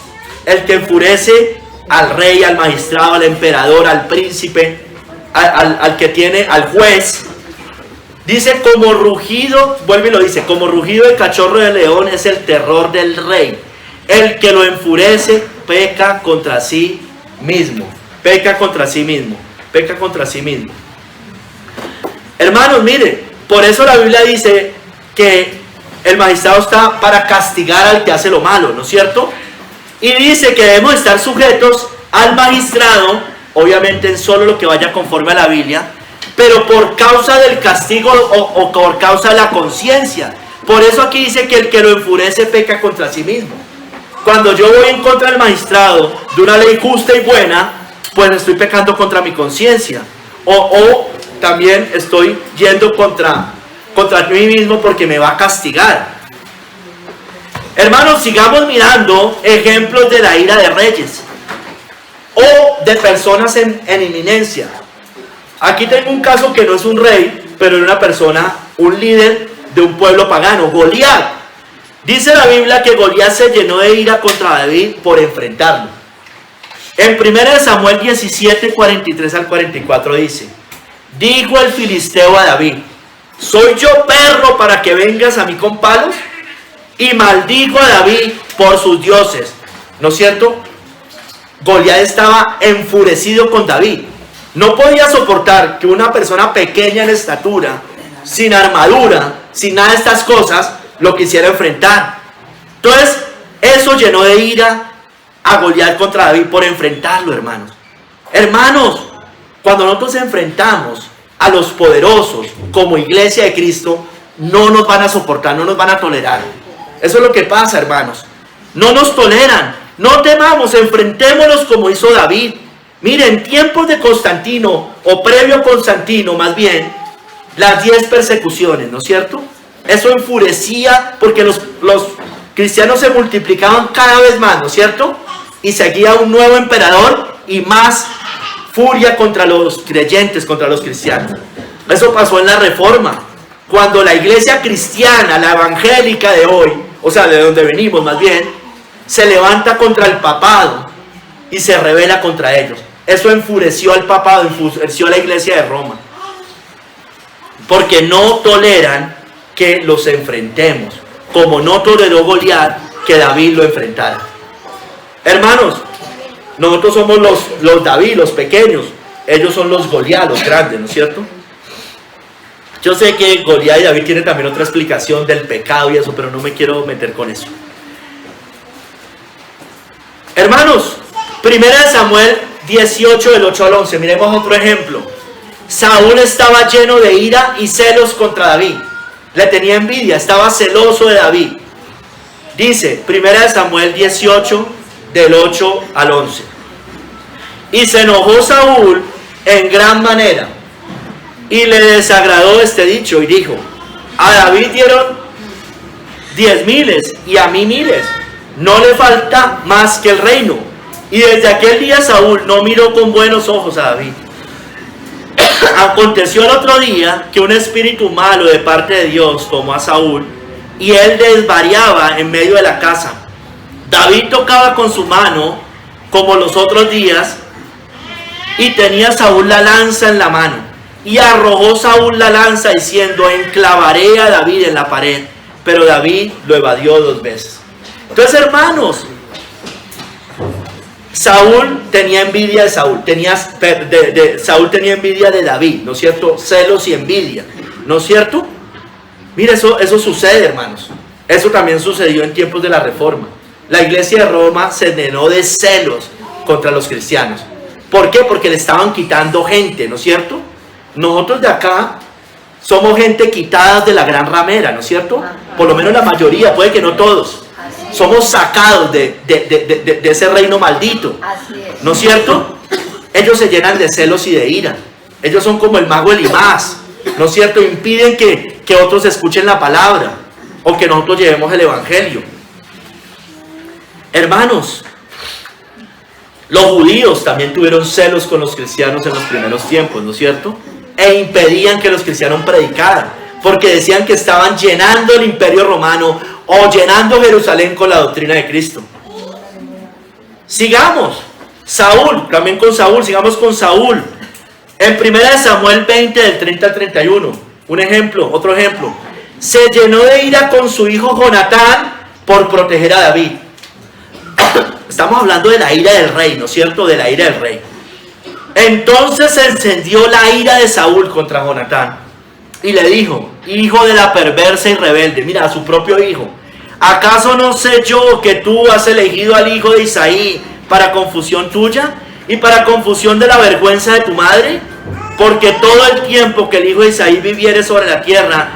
El que enfurece al rey, al magistrado, al emperador, al príncipe, al que tiene, al juez. Dice como rugido, vuelve y lo dice, como rugido de cachorro de león es el terror del rey. El que lo enfurece peca contra sí mismo. Peca contra sí mismo. Peca contra sí mismo. Hermanos, mire, por eso la Biblia dice que el magistrado está para castigar al que hace lo malo, ¿no es cierto? Y dice que debemos estar sujetos al magistrado, obviamente en solo lo que vaya conforme a la Biblia, pero por causa del castigo o por causa de la conciencia. Por eso aquí dice que el que lo enfurece peca contra sí mismo. Cuando yo voy en contra del magistrado de una ley justa y buena, pues estoy pecando contra mi conciencia. O también estoy yendo contra mí mismo porque me va a castigar. Hermanos, sigamos mirando ejemplos de la ira de reyes o de personas en inminencia. Aquí tengo un caso que no es un rey, pero es una persona, un líder de un pueblo pagano, Goliat. Dice la Biblia que Goliat se llenó de ira contra David por enfrentarlo. En 1 Samuel 17, 43 al 44 dice: dijo el filisteo a David: ¿soy yo perro para que vengas a mí con palos? Y maldijo a David por sus dioses. ¿No es cierto? Goliat estaba enfurecido con David. No podía soportar que una persona pequeña en estatura, sin armadura, sin nada de estas cosas, lo quisiera enfrentar. Entonces, eso llenó de ira a Goliat contra David por enfrentarlo, hermanos. Hermanos, cuando nosotros enfrentamos a los poderosos como iglesia de Cristo, no nos van a soportar, no nos van a tolerar. Eso es lo que pasa, hermanos. No nos toleran. No temamos, enfrentémonos como hizo David. Miren, en tiempos de Constantino, o previo a Constantino más bien, las 10 persecuciones, ¿no es cierto? Eso enfurecía porque los cristianos se multiplicaban cada vez más, ¿no es cierto? Y seguía un nuevo emperador y más furia contra los creyentes, contra los cristianos. Eso pasó en la Reforma, cuando la iglesia cristiana, la evangélica de hoy, o sea, de donde venimos más bien, se levanta contra el papado y se rebela contra ellos. Eso enfureció al papado, enfureció a la iglesia de Roma, porque no toleran que los enfrentemos, como no toleró Goliat que David lo enfrentara. Hermanos, nosotros somos los David, los pequeños, ellos son los Goliat, los grandes, ¿no es cierto? Yo sé que Goliat y David tienen también otra explicación del pecado y eso, pero no me quiero meter con eso. Hermanos, 1 Samuel 18 del 8 al 11, miremos otro ejemplo. Saúl estaba lleno de ira y celos contra David. Le tenía envidia, estaba celoso de David. Dice 1 Samuel 18 del 8 al 11. Y se enojó Saúl en gran manera y le desagradó este dicho y dijo: a David dieron 10,000 y a mí 1,000. No le falta más que el reino. Y desde aquel día Saúl no miró con buenos ojos a David. Aconteció el otro día que un espíritu malo de parte de Dios tomó a Saúl y él desvariaba en medio de la casa. David tocaba con su mano como los otros días y tenía Saúl la lanza en la mano. Y arrojó Saúl la lanza diciendo: enclavaré a David en la pared. Pero David lo evadió 2 veces. Entonces, hermanos, Saúl tenía envidia de Saúl, Saúl tenía envidia de David, ¿no es cierto? Celos y envidia, ¿no es cierto? Mira, eso sucede, hermanos. Eso también sucedió en tiempos de la Reforma. La iglesia de Roma se llenó de celos contra los cristianos. ¿Por qué? Porque le estaban quitando gente, ¿no es cierto? Nosotros de acá somos gente quitada de la gran ramera, ¿no es cierto? Por lo menos la mayoría, puede que no todos. Somos sacados de ese reino maldito, ¿no es cierto? Ellos se llenan de celos y de ira. Ellos son como el mago Elimás, ¿no es cierto? Impiden que otros escuchen la palabra o que nosotros llevemos el evangelio. Hermanos, los judíos también tuvieron celos con los cristianos en los primeros tiempos, ¿no es cierto? E impedían que los cristianos predicaran, porque decían que estaban llenando el imperio romano o llenando Jerusalén con la doctrina de Cristo. Sigamos. Saúl, también con Saúl, sigamos con Saúl. En 1 Samuel 20 del 30 al 31, un ejemplo, otro ejemplo. Se llenó de ira con su hijo Jonatán por proteger a David. Estamos hablando de la ira del rey, ¿no es cierto? De la ira del rey. Entonces se encendió la ira de Saúl contra Jonatán y le dijo: hijo de la perversa y rebelde, mira, a su propio hijo, ¿acaso no sé yo que tú has elegido al hijo de Isaí para confusión tuya y para confusión de la vergüenza de tu madre? Porque todo el tiempo que el hijo de Isaí viviere sobre la tierra,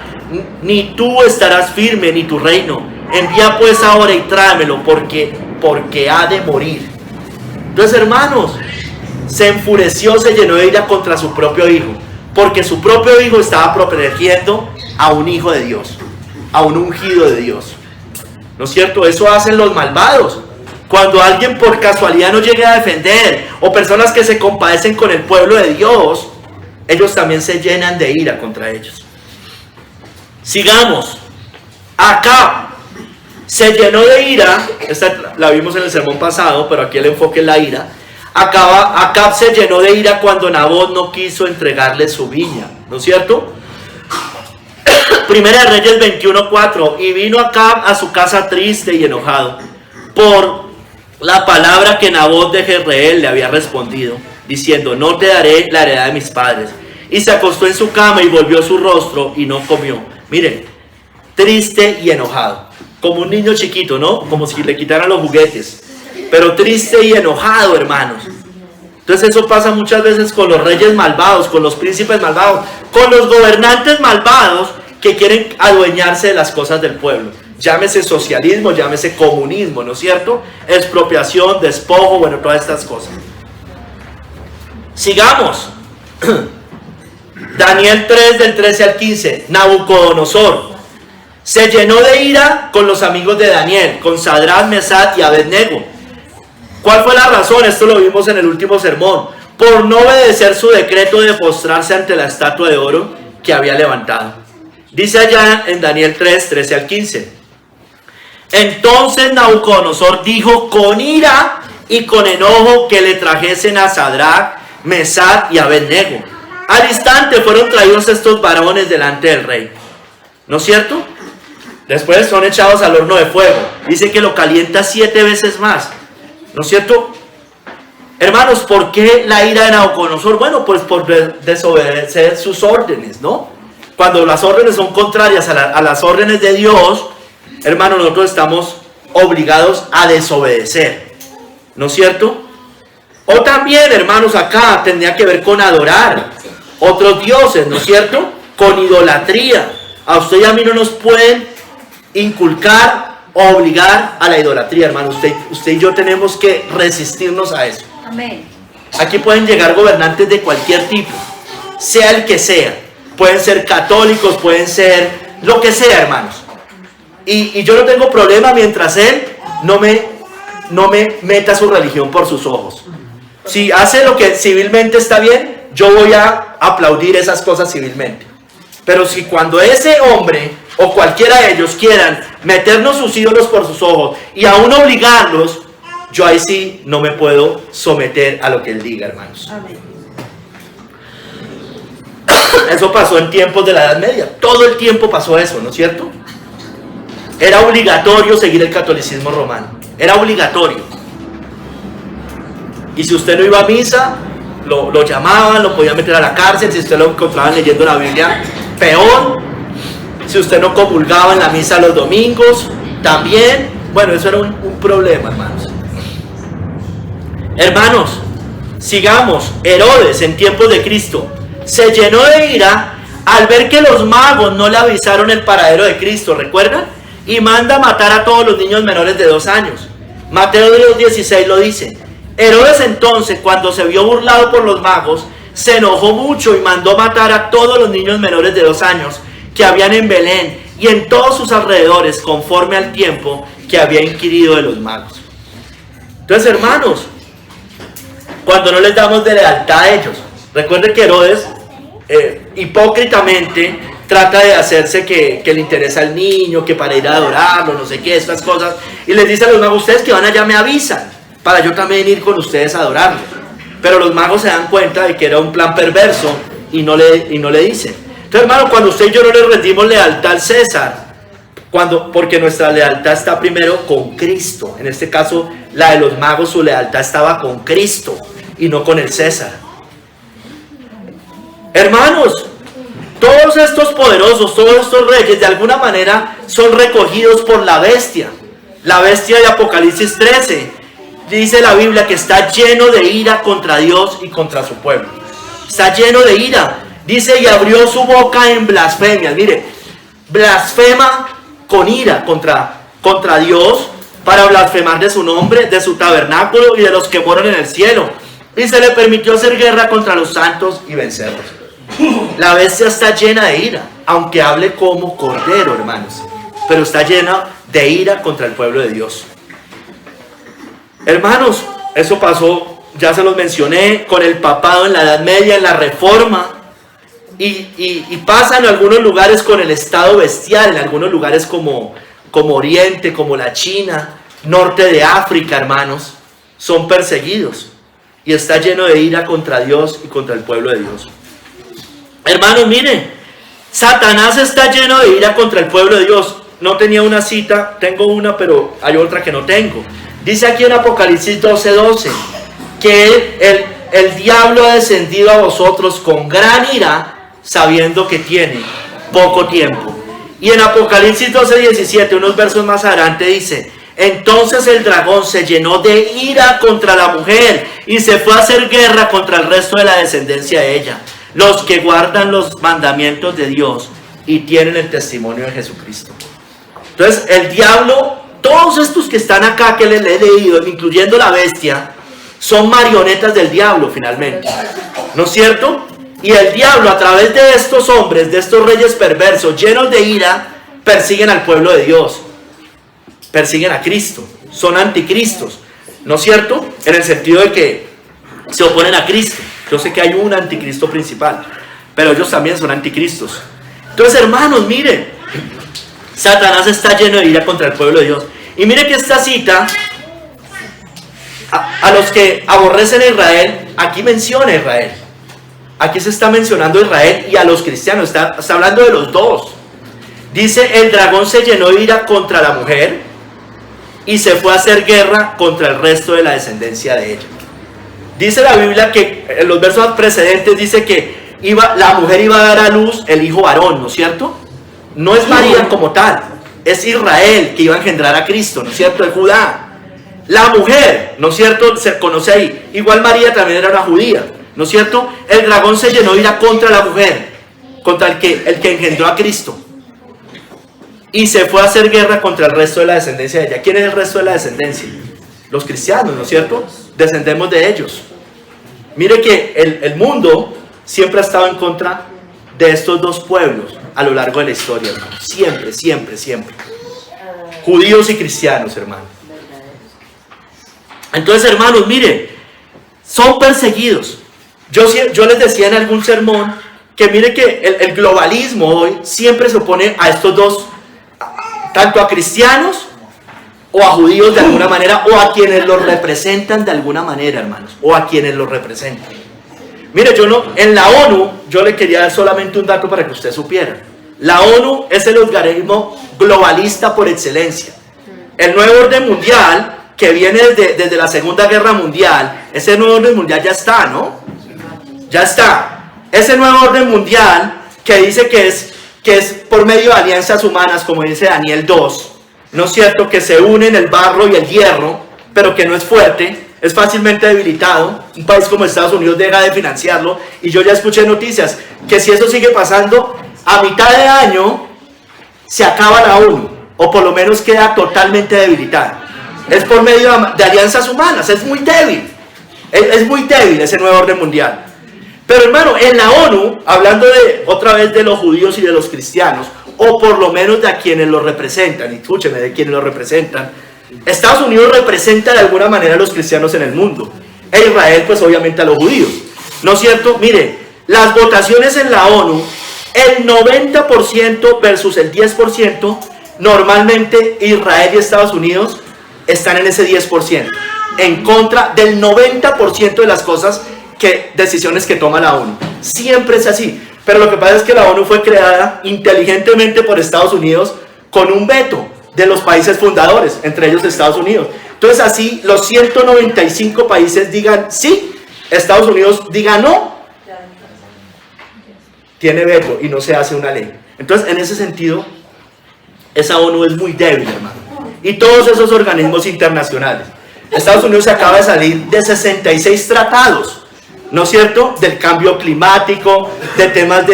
ni tú estarás firme ni tu reino. Envía pues ahora y tráemelo, porque ha de morir. Entonces, hermanos, se enfureció, se llenó de ira contra su propio hijo, porque su propio hijo estaba protegiendo a un hijo de Dios, a un ungido de Dios, ¿no es cierto? Eso hacen los malvados. Cuando alguien por casualidad no llegue a defender, o personas que se compadecen con el pueblo de Dios, ellos también se llenan de ira contra ellos. Sigamos. Acab se llenó de ira. Esta la vimos en el sermón pasado, pero aquí el enfoque es la ira. Acab se llenó de ira cuando Nabot no quiso entregarle su viña, ¿no es cierto? Primera de Reyes 21:4. Y vino Acab a su casa triste y enojado por la palabra que Nabot de Jezreel le había respondido, diciendo: no te daré la heredad de mis padres. Y se acostó en su cama y volvió su rostro y no comió. Miren, triste y enojado, como un niño chiquito, ¿no? Como si le quitaran los juguetes, pero triste y enojado, hermanos. Entonces eso pasa muchas veces con los reyes malvados, con los príncipes malvados, con los gobernantes malvados que quieren adueñarse de las cosas del pueblo. Llámese socialismo, llámese comunismo, ¿no es cierto? Expropiación, despojo, bueno, todas estas cosas. Sigamos. Daniel 3 del 13 al 15. Nabucodonosor se llenó de ira con los amigos de Daniel, con Sadrach, Mesach y Abednego. ¿Cuál fue la razón? Esto lo vimos en el último sermón. Por no obedecer su decreto de postrarse ante la estatua de oro que había levantado. Dice allá en Daniel 3, 13 al 15. Entonces Nabucodonosor dijo con ira y con enojo que le trajesen a Sadrach, Mesach y Abednego. Al instante fueron traídos estos varones delante del rey. ¿No es cierto? Después son echados al horno de fuego. Dice que lo calienta 7 veces más. ¿No es cierto? Hermanos, ¿por qué la ira de Nabucodonosor? Bueno, pues por desobedecer sus órdenes, ¿no? Cuando las órdenes son contrarias a las órdenes de Dios, hermanos, nosotros estamos obligados a desobedecer. ¿No es cierto? O también, hermanos, acá tendría que ver con adorar otros dioses, ¿no es cierto? Con idolatría. A usted y a mí no nos pueden inculcar o obligar a la idolatría, hermano. Usted y yo tenemos que resistirnos a eso. Amén. Aquí pueden llegar gobernantes de cualquier tipo, sea el que sea. Pueden ser católicos, pueden ser lo que sea, hermanos. Y yo no tengo problema mientras él no me meta su religión por sus ojos. Si hace lo que civilmente está bien, yo voy a aplaudir esas cosas civilmente. Pero si cuando ese hombre o cualquiera de ellos quieran meternos sus ídolos por sus ojos y aún obligarlos, yo ahí sí no me puedo someter a lo que él diga, hermanos. Amén. Eso pasó en tiempos de la Edad Media. Todo el tiempo pasó eso, ¿no es cierto? Era obligatorio seguir el catolicismo romano. Era obligatorio. Y si usted no iba a misa, lo llamaban, lo podían meter a la cárcel. Si usted lo encontraban leyendo la Biblia, peor. Si usted no comulgaba en la misa los domingos, también. Bueno, eso era un problema, hermanos. Hermanos, sigamos. Herodes, en tiempos de Cristo, se llenó de ira al ver que los magos no le avisaron el paradero de Cristo, ¿recuerdan? Y manda matar a todos los niños menores de 2 años. Mateo 16 lo dice. Herodes entonces, cuando se vio burlado por los magos, se enojó mucho y mandó matar a todos los niños menores de 2 años que habían en Belén y en todos sus alrededores, conforme al tiempo que había inquirido de los magos. Entonces, hermanos, cuando no les damos de lealtad a ellos, recuerden que Herodes hipócritamente trata de hacerse que le interesa al niño, que para ir a adorarlo, no sé qué, estas cosas, y les dice a los magos: ustedes que van allá me avisan, para yo también ir con ustedes a adorarlo. Pero los magos se dan cuenta de que era un plan perverso y no le dicen. Entonces, hermano, cuando usted y yo no le rendimos lealtad al César, porque nuestra lealtad está primero con Cristo. En este caso, la de los magos, su lealtad estaba con Cristo y no con el César. Hermanos, todos estos poderosos, todos estos reyes, de alguna manera son recogidos por la bestia. La bestia de Apocalipsis 13. Dice la Biblia que está lleno de ira contra Dios y contra su pueblo. Está lleno de ira. Dice, y abrió su boca en blasfemias. Mire, blasfema con ira contra Dios, para blasfemar de su nombre, de su tabernáculo y de los que moran en el cielo. Y se le permitió hacer guerra contra los santos y vencerlos. La bestia está llena de ira, aunque hable como cordero, hermanos, pero está llena de ira contra el pueblo de Dios. Hermanos, eso pasó, ya se los mencioné, con el papado en la Edad Media, en la Reforma, y pasa en algunos lugares con el estado bestial, en algunos lugares como Oriente, como la China, norte de África, hermanos, son perseguidos, y está lleno de ira contra Dios y contra el pueblo de Dios. Hermanos, miren, Satanás está lleno de ira contra el pueblo de Dios. No tenía una cita, tengo una, pero hay otra que no tengo. Dice aquí en Apocalipsis 12:12 que el diablo ha descendido a vosotros con gran ira, sabiendo que tiene poco tiempo. Y en Apocalipsis 12:17, unos versos más adelante, dice: entonces el dragón se llenó de ira contra la mujer y se fue a hacer guerra contra el resto de la descendencia de ella, los que guardan los mandamientos de Dios y tienen el testimonio de Jesucristo. Entonces el diablo, todos estos que están acá que les he leído, incluyendo la bestia, son marionetas del diablo finalmente, ¿no es cierto? Y el diablo, a través de estos hombres, de estos reyes perversos, llenos de ira, persiguen al pueblo de Dios, persiguen a Cristo, son anticristos, ¿no es cierto? En el sentido de que se oponen a Cristo. Yo sé que hay un anticristo principal, pero ellos también son anticristos. Entonces, hermanos, miren, Satanás está lleno de ira contra el pueblo de Dios. Y mire que esta cita, a los que aborrecen a Israel, aquí menciona a Israel. Aquí se está mencionando a Israel y a los cristianos, está hablando de los dos. Dice, el dragón se llenó de ira contra la mujer y se fue a hacer guerra contra el resto de la descendencia de ella. Dice la Biblia que en los versos precedentes dice que la mujer iba a dar a luz el hijo varón, ¿no es cierto? No es María como tal, es Israel que iba a engendrar a Cristo, ¿no es cierto? El Judá. La mujer, ¿no es cierto? Se conoce ahí. Igual María también era una judía, ¿no es cierto? El dragón se llenó de ira contra la mujer, contra el que engendró a Cristo. Y se fue a hacer guerra contra el resto de la descendencia de ella. ¿Quién es el resto de la descendencia? Los cristianos, ¿no es cierto? Descendemos de ellos. Mire que el mundo siempre ha estado en contra de estos dos pueblos a lo largo de la historia, hermano. Siempre, siempre, siempre. Judíos y cristianos, hermano. Entonces, hermanos, mire, son perseguidos. Yo les decía en algún sermón que mire que el globalismo hoy siempre se opone a estos dos, tanto a cristianos o a judíos de alguna manera, o a quienes los representan de alguna manera, hermanos, o a quienes los representan. Mire, en la ONU, yo le quería dar solamente un dato para que usted supiera. La ONU es el organismo globalista por excelencia. El nuevo orden mundial, que viene desde la Segunda Guerra Mundial, ese nuevo orden mundial ya está, ¿no? Ya está. Ese nuevo orden mundial que dice que es por medio de alianzas humanas, como dice Daniel 2, ¿no es cierto? Que se unen el barro y el hierro, pero que no es fuerte, es fácilmente debilitado. Un país como Estados Unidos deja de financiarlo, y yo ya escuché noticias que si eso sigue pasando, a mitad de año se acaba la ONU, o por lo menos queda totalmente debilitada. Es por medio de alianzas humanas, es muy débil. Es muy débil ese nuevo orden mundial. Pero hermano, en la ONU, hablando otra vez de los judíos y de los cristianos, o por lo menos de a quienes los representan, escúcheme, de quienes los representan, Estados Unidos representa de alguna manera a los cristianos en el mundo, e Israel pues obviamente a los judíos, ¿no es cierto? Mire, las votaciones en la ONU, el 90% versus el 10%, normalmente Israel y Estados Unidos están en ese 10%, en contra del 90% de las decisiones que toma la ONU. Siempre es así. Pero lo que pasa es que la ONU fue creada inteligentemente por Estados Unidos con un veto de los países fundadores, entre ellos Estados Unidos. Entonces así los 195 países digan sí, Estados Unidos diga no, tiene veto y no se hace una ley. Entonces en ese sentido, esa ONU es muy débil, hermano. Y todos esos organismos internacionales. Estados Unidos se acaba de salir de 66 tratados, ¿no es cierto? Del cambio climático, de temas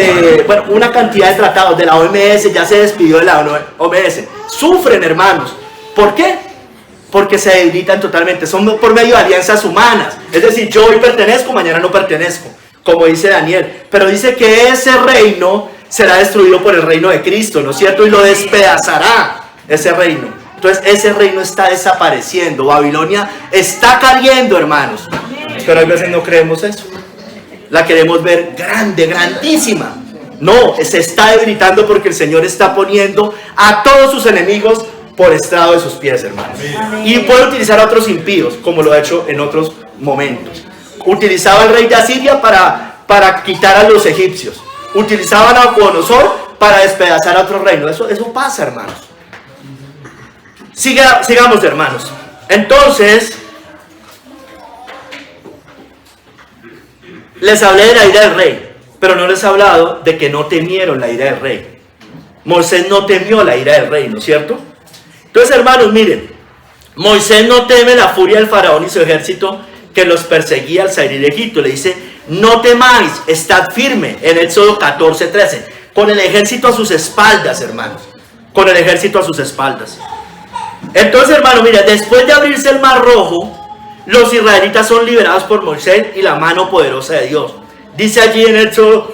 bueno, una cantidad de tratados de la OMS, ya se despidió de la OMS. Sufren, hermanos. ¿Por qué? Porque se debilitan totalmente. Son por medio de alianzas humanas. Es decir, yo hoy pertenezco, mañana no pertenezco, como dice Daniel. Pero dice que ese reino será destruido por el reino de Cristo, ¿no es cierto? Y lo despedazará ese reino. Entonces ese reino está desapareciendo. Babilonia está cayendo, hermanos. Pero a veces no creemos eso. La queremos ver grande, grandísima. No, se está debilitando porque el Señor está poniendo a todos sus enemigos por estrado de sus pies, hermanos. Y puede utilizar a otros impíos, como lo ha hecho en otros momentos. Utilizaba al rey de Asiria para quitar a los egipcios. Utilizaba a Nabucodonosor para despedazar a otro reino. Eso pasa, hermanos. Sigamos, hermanos. Entonces, les hablé de la ira del rey, pero no les he hablado de que no temieron la ira del rey. Moisés no temió la ira del rey, ¿no es cierto? Entonces, hermanos, miren, Moisés no teme la furia del faraón y su ejército que los perseguía al salir de Egipto. Le dice, no temáis, estad firme, en Éxodo 14:13, con el ejército a sus espaldas, hermanos, con el ejército a sus espaldas. Entonces, hermano, mira, después de abrirse el mar rojo, los israelitas son liberados por Moisés y la mano poderosa de Dios. Dice allí en Éxodo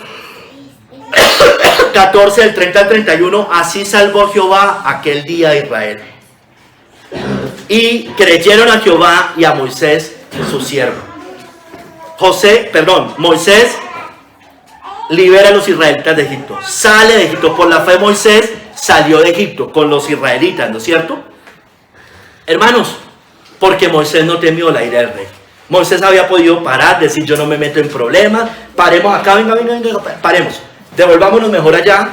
14, del 30 al 31, así salvó Jehová aquel día de Israel. Y creyeron a Jehová y a Moisés, su siervo. Moisés libera a los israelitas de Egipto. Sale de Egipto. Por la fe Moisés salió de Egipto con los israelitas, ¿no es cierto? Hermanos, porque Moisés no temió la ira del rey. Moisés había podido parar, decir yo no me meto en problemas, paremos acá, venga, paremos, devolvámonos mejor allá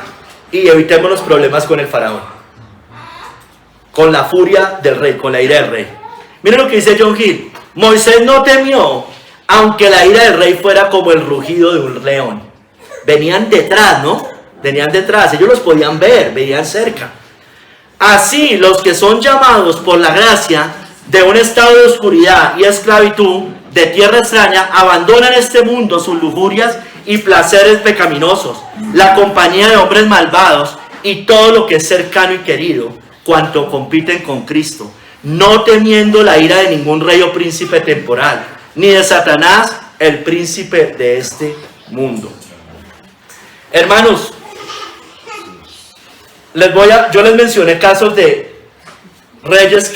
y evitemos los problemas con el faraón, con la furia del rey, con la ira del rey. Miren lo que dice John Hill: Moisés no temió, aunque la ira del rey fuera como el rugido de un león. Venían detrás, ¿no? Venían detrás, ellos los podían ver, veían cerca. Así los que son llamados por la gracia de un estado de oscuridad y esclavitud, de tierra extraña, abandonan este mundo, sus lujurias y placeres pecaminosos, la compañía de hombres malvados y todo lo que es cercano y querido, cuanto compiten con Cristo, no temiendo la ira de ningún rey o príncipe temporal, ni de Satanás, el príncipe de este mundo. Hermanos, yo les mencioné casos de reyes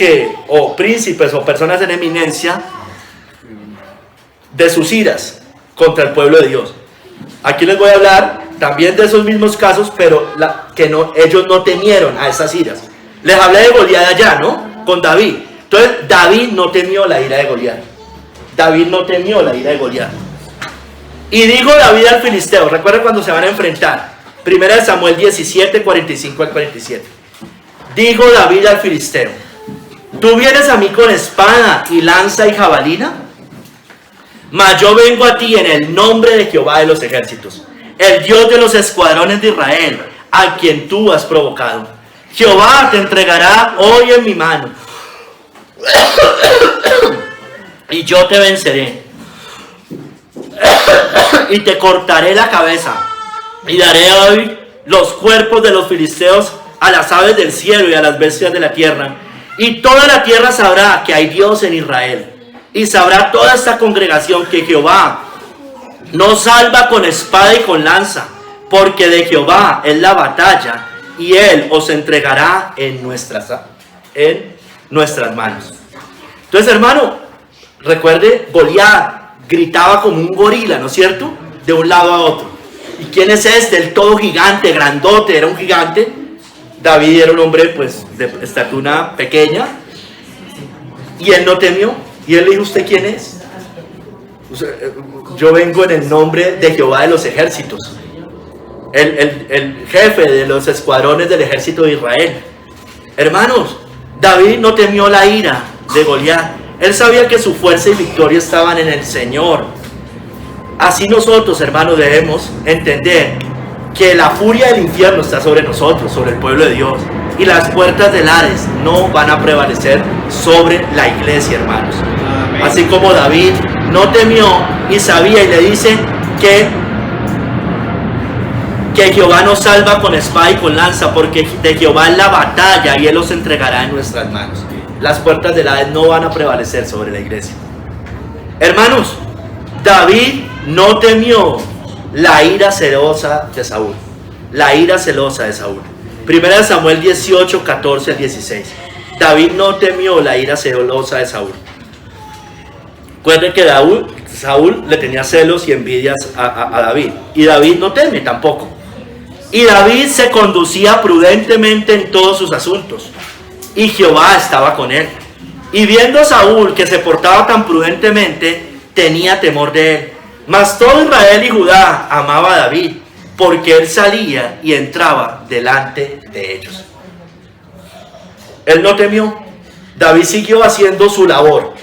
o príncipes o personas en eminencia de sus iras contra el pueblo de Dios. Aquí les voy a hablar también de esos mismos casos, pero ellos no temieron a esas iras. Les hablé de Goliat allá, ¿no? Con David. Entonces David no temió la ira de Goliat. David no temió la ira de Goliat. Y dijo David al filisteo, recuerden cuando se van a enfrentar, 1 Samuel 17, 45 al 47. Dijo David al filisteo: ¿tú vienes a mí con espada y lanza y jabalina? Mas yo vengo a ti en el nombre de Jehová de los ejércitos, el Dios de los escuadrones de Israel, a quien tú has provocado. Jehová te entregará hoy en mi mano, y yo te venceré, y te cortaré la cabeza, y daré hoy los cuerpos de los filisteos a las aves del cielo y a las bestias de la tierra. Y toda la tierra sabrá que hay Dios en Israel. Y sabrá toda esta congregación que Jehová no salva con espada y con lanza, porque de Jehová es la batalla, y Él os entregará en nuestras manos. Entonces, hermano, recuerde, Goliat gritaba como un gorila, ¿no es cierto? De un lado a otro. ¿Y quién es este? El todo gigante, grandote, era un gigante. David era un hombre pues de estatura pequeña, y él no temió. Y él le dijo: ¿usted quién es? Yo vengo en el nombre de Jehová de los ejércitos, el jefe de los escuadrones del ejército de Israel. Hermanos, David no temió la ira de Goliat. Él sabía que su fuerza y victoria estaban en el Señor. Así nosotros, hermanos, debemos entender que la furia del infierno está sobre nosotros, sobre el pueblo de Dios, y las puertas del Hades no van a prevalecer sobre la iglesia, hermanos. Amén. Así como David no temió y sabía, y le dice que Jehová nos salva con espada y con lanza, porque de Jehová es la batalla y Él los entregará en nuestras manos. Las puertas del Hades no van a prevalecer sobre la iglesia. Hermanos, David no temió la ira celosa de Saúl. La ira celosa de Saúl. 1 Samuel 18, 14 al 16. David no temió la ira celosa de Saúl. Recuerden que Saúl le tenía celos y envidias a David. Y David no teme tampoco. Y David se conducía prudentemente en todos sus asuntos, y Jehová estaba con él. Y viendo Saúl que se portaba tan prudentemente, tenía temor de él. Mas todo Israel y Judá amaba a David, porque él salía y entraba delante de ellos. Él no temió. David siguió haciendo su labor.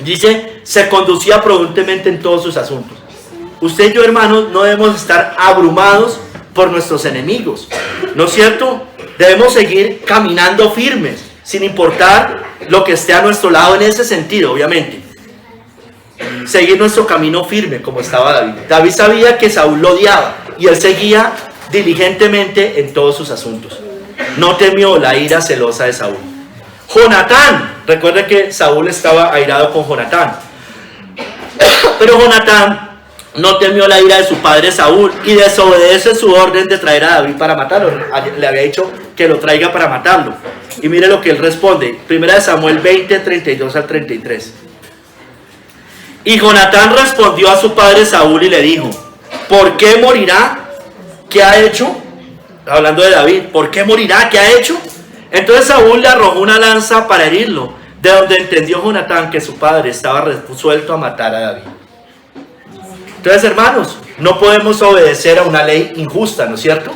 Dice, se conducía prudentemente en todos sus asuntos. Usted y yo, hermanos, no debemos estar abrumados por nuestros enemigos, ¿no es cierto? Debemos seguir caminando firmes, sin importar lo que esté a nuestro lado en ese sentido, obviamente. Seguir nuestro camino firme, como estaba David. David sabía que Saúl lo odiaba, y él seguía diligentemente en todos sus asuntos. No temió la ira celosa de Saúl. Jonatán, recuerde que Saúl estaba airado con Jonatán, pero Jonatán no temió la ira de su padre Saúl y desobedece su orden de traer a David para matarlo. Le había dicho que lo traiga para matarlo. Y mire lo que él responde. 1 Samuel 20, 32 al 33. Y Jonatán respondió a su padre Saúl y le dijo: ¿por qué morirá? ¿Qué ha hecho? Hablando de David. ¿Por qué morirá? ¿Qué ha hecho? Entonces Saúl le arrojó una lanza para herirlo, de donde entendió Jonatán que su padre estaba resuelto a matar a David. Entonces, hermanos, no podemos obedecer a una ley injusta, ¿no es cierto?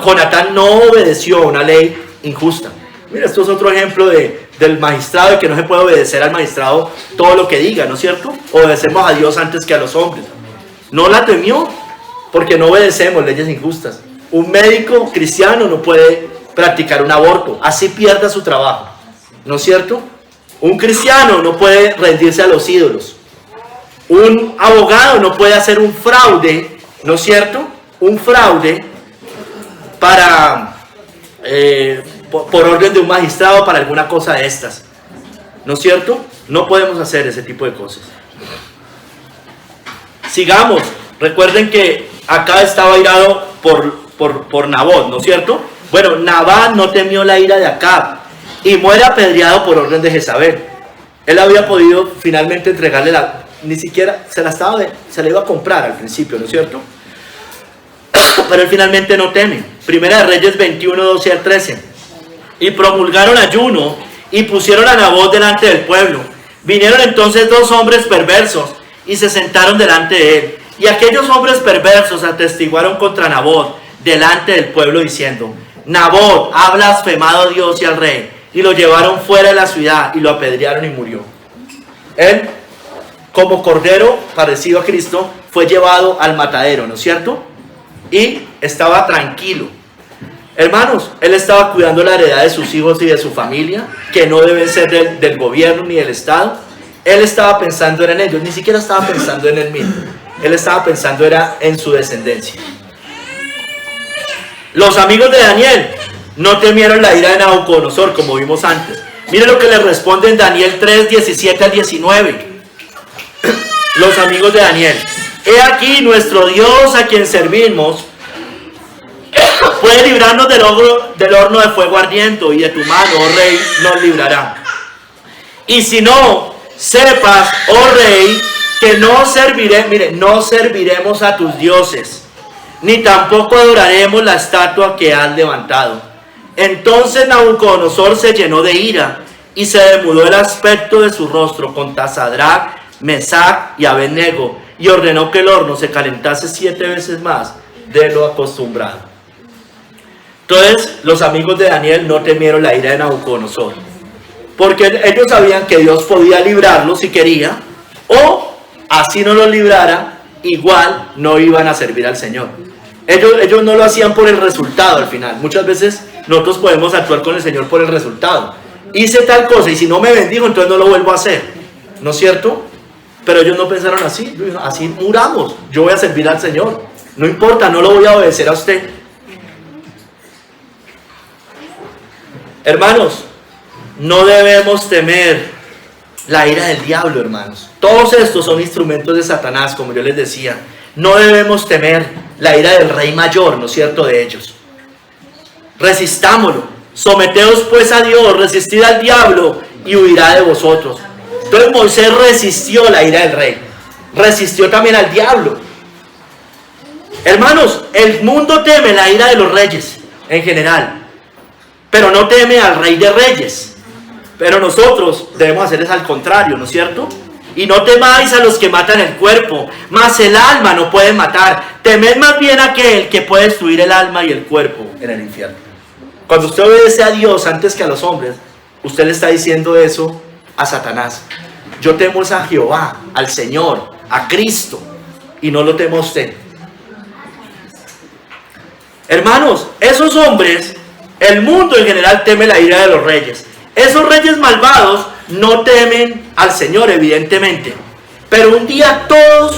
Jonatán no obedeció a una ley injusta. Mira, esto es otro ejemplo del magistrado, de que no se puede obedecer al magistrado todo lo que diga, ¿no es cierto? Obedecemos a Dios antes que a los hombres. No la temió porque no obedecemos leyes injustas. Un médico cristiano no puede practicar un aborto, así pierda su trabajo, ¿no es cierto? Un cristiano no puede rendirse a los ídolos. Un abogado no puede hacer un fraude, ¿no es cierto? Un fraude para, por orden de un magistrado para alguna cosa de estas, ¿no es cierto? No podemos hacer ese tipo de cosas. Sigamos. Recuerden que acá estaba airado por Nabot, ¿no es cierto? Bueno, Nabal no temió la ira de Acab y muere apedreado por orden de Jezabel. Él había podido finalmente entregarle ni siquiera se la iba a comprar al principio, ¿no es cierto? Pero él finalmente no teme. Primera de Reyes 21, 12 al 13. Y promulgaron ayuno y pusieron a Nabot delante del pueblo. Vinieron entonces 2 hombres perversos y se sentaron delante de él. Y aquellos hombres perversos atestiguaron contra Nabot delante del pueblo diciendo: Nabot ha blasfemado a Dios y al rey. Y lo llevaron fuera de la ciudad y lo apedrearon y murió. Él, como cordero parecido a Cristo, fue llevado al matadero, ¿no es cierto? Y estaba tranquilo. Hermanos, él estaba cuidando la heredad de sus hijos y de su familia, que no deben ser del gobierno ni del Estado. Él estaba pensando en ellos, ni siquiera estaba pensando en él mismo. Él estaba pensando en su descendencia. Los amigos de Daniel no temieron la ira de Nabucodonosor, como vimos antes. Miren lo que le responde en Daniel 3, 17 al 19. Los amigos de Daniel: he aquí nuestro Dios a quien servimos puede librarnos del horno de fuego ardiente, y de tu mano, oh rey, nos librará. Y si no, sepas, oh rey, que no serviremos a tus dioses, ni tampoco adoraremos la estatua que has levantado. Entonces Nabucodonosor se llenó de ira y se demudó el aspecto de su rostro contra Sadrach, Mesach y Abednego, y ordenó que el horno se calentase 7 veces más de lo acostumbrado. Entonces los amigos de Daniel no temieron la ira de Nabucodonosor, porque ellos sabían que Dios podía librarlos si quería, o así no los librara, igual no iban a servir al Señor. Ellos no lo hacían por el resultado al final. Muchas veces nosotros podemos actuar con el Señor por el resultado. Hice tal cosa y si no me bendijo, entonces no lo vuelvo a hacer, ¿no es cierto? Pero ellos no pensaron así. Así muramos, yo voy a servir al Señor, no importa, no lo voy a obedecer a usted. Hermanos, no debemos temer la ira del diablo, hermanos. Todos estos son instrumentos de Satanás, como yo les decía. No debemos temer la ira del rey mayor, ¿no es cierto?, de ellos. Resistámoslo. Someteos pues a Dios, resistid al diablo y huirá de vosotros. Entonces Moisés resistió la ira del rey. Resistió también al diablo. Hermanos, el mundo teme la ira de los reyes en general, pero no teme al rey de reyes. Pero nosotros debemos hacer es al contrario, ¿no es cierto? Y no temáis a los que matan el cuerpo, mas el alma no pueden matar. Temed más bien a aquel que puede destruir el alma y el cuerpo en el infierno. Cuando usted obedece a Dios antes que a los hombres, usted le está diciendo eso a Satanás. Yo temo es a Jehová, al Señor, a Cristo, y no lo temo a usted. Hermanos, esos hombres, el mundo en general teme la ira de los reyes. Esos reyes malvados no temen al Señor, evidentemente. Pero un día todos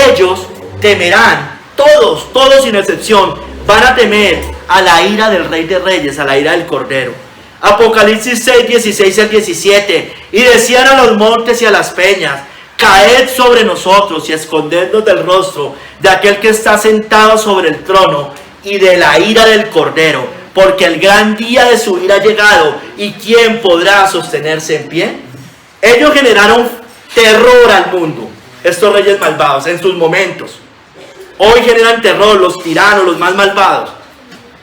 ellos temerán, todos sin excepción, van a temer a la ira del Rey de Reyes, a la ira del Cordero. Apocalipsis 6, 16 al 17. Y decían a los montes y a las peñas: caed sobre nosotros y escondednos del rostro de aquel que está sentado sobre el trono y de la ira del Cordero, porque el gran día de su ira ha llegado, y ¿quién podrá sostenerse en pie? Ellos generaron terror al mundo, estos reyes malvados, en sus momentos. Hoy generan terror los tiranos, los más malvados,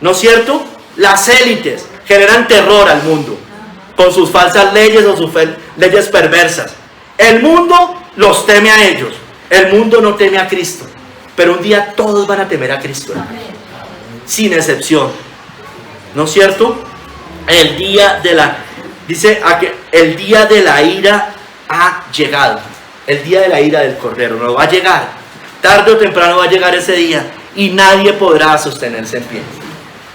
¿no es cierto? Las élites generan terror al mundo. con sus falsas leyes o sus leyes perversas. El mundo los teme a ellos, el mundo no teme a Cristo, pero un día todos van a temer a Cristo, hermano, sin excepción, ¿no es cierto? El día de la, dice el día de la ira ha llegado, el día de la ira del Cordero, no va a llegar, tarde o temprano va a llegar ese día y nadie podrá sostenerse en pie.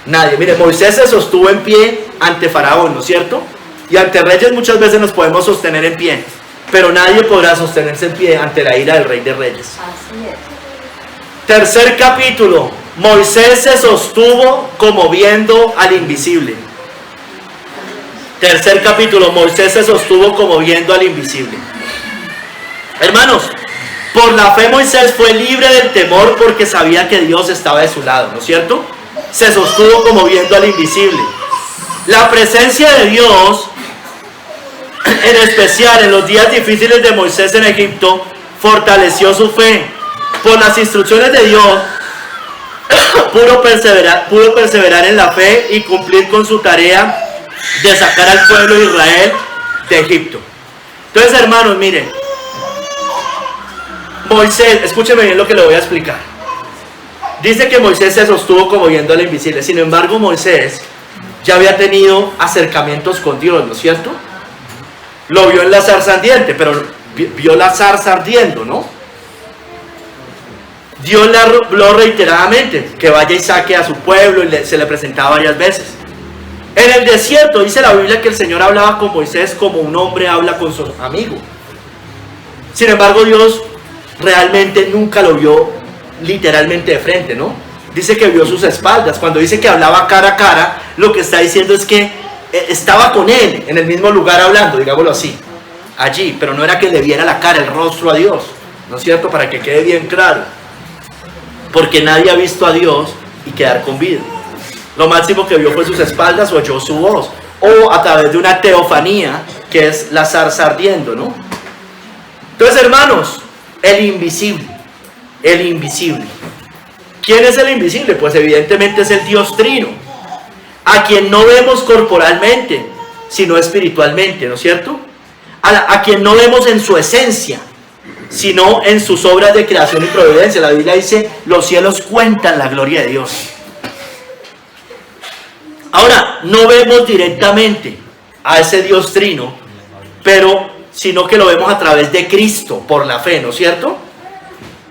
Nadie. Mire, Moisés se sostuvo en pie ante Faraón, ¿no es cierto? Y ante reyes muchas veces nos podemos sostener en pie, pero nadie podrá sostenerse en pie ante la ira del Rey de Reyes. Así es. Tercer capítulo. Moisés se sostuvo como viendo al invisible. Tercer capítulo. Moisés se sostuvo como viendo al invisible. Hermanos, por la fe Moisés fue libre del temor porque sabía que Dios estaba de su lado, ¿no es cierto? Se sostuvo como viendo al invisible. La presencia de Dios, en especial en los días difíciles de Moisés en Egipto, fortaleció su fe. Por las instrucciones de Dios, pudo perseverar en la fe y cumplir con su tarea de sacar al pueblo de Israel de Egipto. Entonces, hermanos, miren, Moisés, escúcheme bien lo que le voy a explicar. Dice que Moisés se sostuvo como viendo al invisible. Sin embargo, Moisés ya había tenido acercamientos con Dios, ¿no es cierto? Lo vio en la zarza ardiente, pero vio la zarza ardiendo, ¿no? Dios le habló reiteradamente que vaya y saque a su pueblo y se le presentaba varias veces. En el desierto dice la Biblia que el Señor hablaba con Moisés como un hombre habla con su amigo. Sin embargo, Dios realmente nunca lo vio literalmente de frente, ¿no? Dice que vio sus espaldas. Cuando dice que hablaba cara a cara, lo que está diciendo es que estaba con él en el mismo lugar hablando, digámoslo así, allí, pero no era que le viera la cara, el rostro a Dios, ¿no es cierto? Para que quede bien claro, porque nadie ha visto a Dios y quedar con vida. Lo máximo que vio fue sus espaldas o oyó su voz, o a través de una teofanía, que es la zarza ardiendo, ¿no? Entonces, hermanos, el invisible. El invisible. ¿Quién es el invisible? Pues evidentemente es el Dios Trino, a quien no vemos corporalmente, sino espiritualmente, ¿no es cierto? A quien no vemos en su esencia, sino en sus obras de creación y providencia. La Biblia dice, los cielos cuentan la gloria de Dios. Ahora, no vemos directamente a ese Dios Trino, pero sino que lo vemos a través de Cristo, por la fe, ¿no es cierto?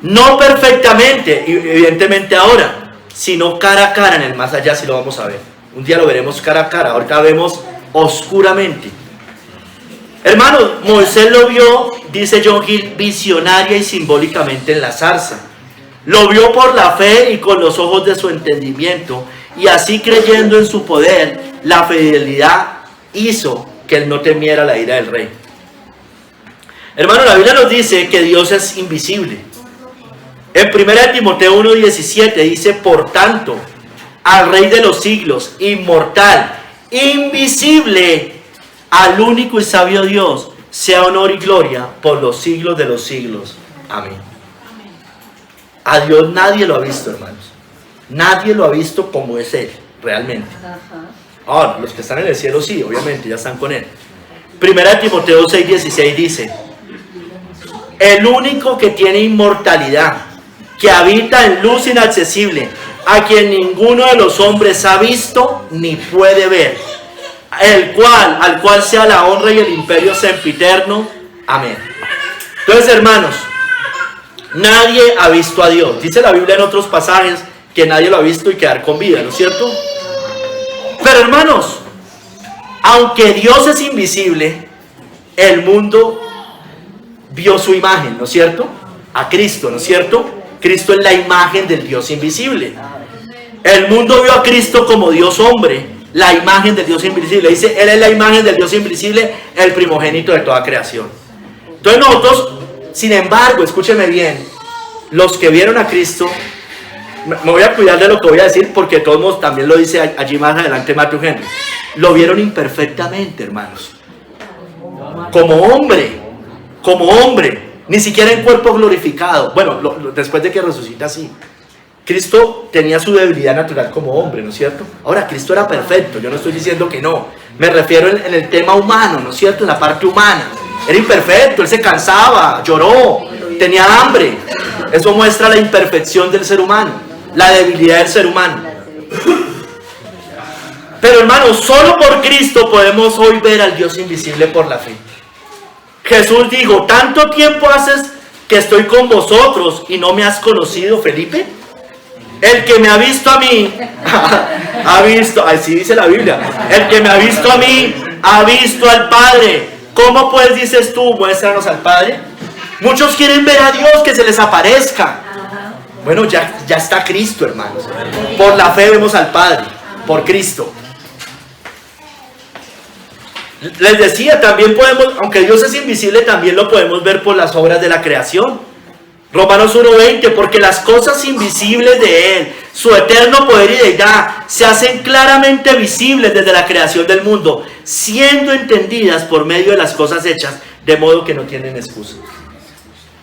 No perfectamente, evidentemente ahora, sino cara a cara en el más allá, si lo vamos a ver. Un día lo veremos cara a cara, ahorita vemos oscuramente. Hermanos, Moisés lo vio, dice John Gill, visionaria y simbólicamente en la zarza. Lo vio por la fe y con los ojos de su entendimiento, y así creyendo en su poder, la fidelidad hizo que él no temiera la ira del rey. Hermano, la Biblia nos dice que Dios es invisible. En 1 Timoteo 1:17 dice, por tanto, al Rey de los siglos, inmortal, invisible, al único y sabio Dios, sea honor y gloria por los siglos de los siglos. Amén. A Dios nadie lo ha visto, hermanos. Nadie lo ha visto como es Él, realmente. Ahora, los que están en el cielo sí, obviamente, ya están con Él. 1 Timoteo 6:16 dice, el único que tiene inmortalidad, que habita en luz inaccesible, a quien ninguno de los hombres ha visto ni puede ver, al cual sea la honra y el imperio sempiterno. Amén. Entonces, hermanos, nadie ha visto a Dios. Dice la Biblia en otros pasajes que nadie lo ha visto y quedar con vida, ¿no es cierto? Pero, hermanos, aunque Dios es invisible, el mundo vio su imagen, ¿no es cierto? A Cristo, ¿no es cierto? Cristo es la imagen del Dios invisible. El mundo vio a Cristo como Dios hombre, la imagen del Dios invisible. Dice, Él es la imagen del Dios invisible, el primogénito de toda creación. Entonces nosotros, sin embargo, escúcheme bien, los que vieron a Cristo, me voy a cuidar de lo que voy a decir porque de todos modos también lo dice allí más adelante Matthew Henry, lo vieron imperfectamente, hermanos. Como hombre, ni siquiera en cuerpo glorificado. Bueno, después de que resucita, sí. Cristo tenía su debilidad natural como hombre, ¿no es cierto? Ahora, Cristo era perfecto, yo no estoy diciendo que no. Me refiero en el tema humano, ¿no es cierto? En la parte humana. Era imperfecto, él se cansaba, lloró, tenía hambre. Eso muestra la imperfección del ser humano, la debilidad del ser humano. Pero hermanos, solo por Cristo podemos hoy ver al Dios invisible por la fe. Jesús dijo, ¿tanto tiempo haces que estoy con vosotros y no me has conocido, Felipe? El que me ha visto a mí, ha visto, así dice la Biblia, el que me ha visto a mí, ha visto al Padre. ¿Cómo pues dices tú, muéstranos al Padre? Muchos quieren ver a Dios, que se les aparezca. Bueno, ya está Cristo, hermanos. Por la fe vemos al Padre, por Cristo. Les decía, también podemos, aunque Dios es invisible, también lo podemos ver por las obras de la creación. Romanos 1:20, porque las cosas invisibles de Él, su eterno poder y deidad, se hacen claramente visibles desde la creación del mundo, siendo entendidas por medio de las cosas hechas, de modo que no tienen excusa.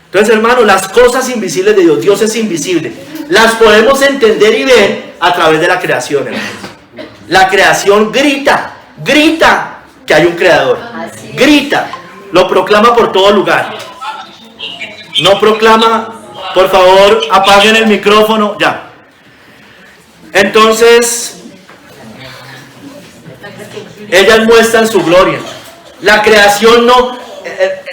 Entonces, hermanos, las cosas invisibles de Dios, Dios es invisible, las podemos entender y ver a través de la creación, hermanos. La creación grita que hay un creador, grita, lo proclama por todo lugar. No proclama, por favor, apaguen el micrófono, ya. Entonces, ellas muestran su gloria. La creación no,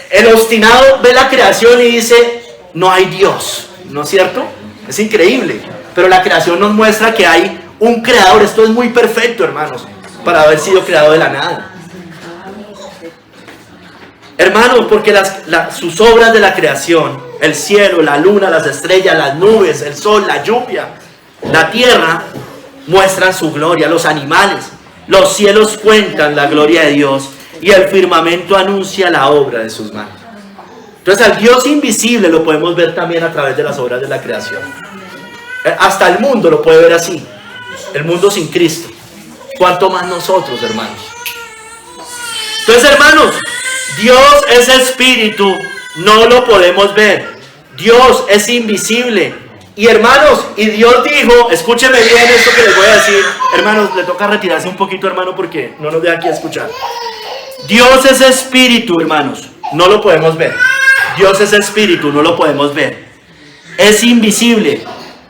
el obstinado ve la creación y dice, no hay Dios, ¿no es cierto? Es increíble, pero la creación nos muestra que hay un creador. Esto es muy perfecto, hermanos, para haber sido creado de la nada. Hermanos, porque sus obras de la creación, el cielo, la luna, las estrellas, las nubes, el sol, la lluvia, la tierra, muestran su gloria. Los animales, los cielos cuentan la gloria de Dios y el firmamento anuncia la obra de sus manos. Entonces al Dios invisible lo podemos ver también a través de las obras de la creación. Hasta el mundo lo puede ver así, el mundo sin Cristo. ¿Cuánto más nosotros, hermanos? Entonces, hermanos, Dios es espíritu, no lo podemos ver. Dios es invisible. Y hermanos, y Dios dijo, escúcheme bien esto que les voy a decir. Hermanos, le toca retirarse un poquito, hermano, porque no nos deja aquí a escuchar. Dios es espíritu, hermanos, no lo podemos ver. Dios es espíritu, no lo podemos ver. Es invisible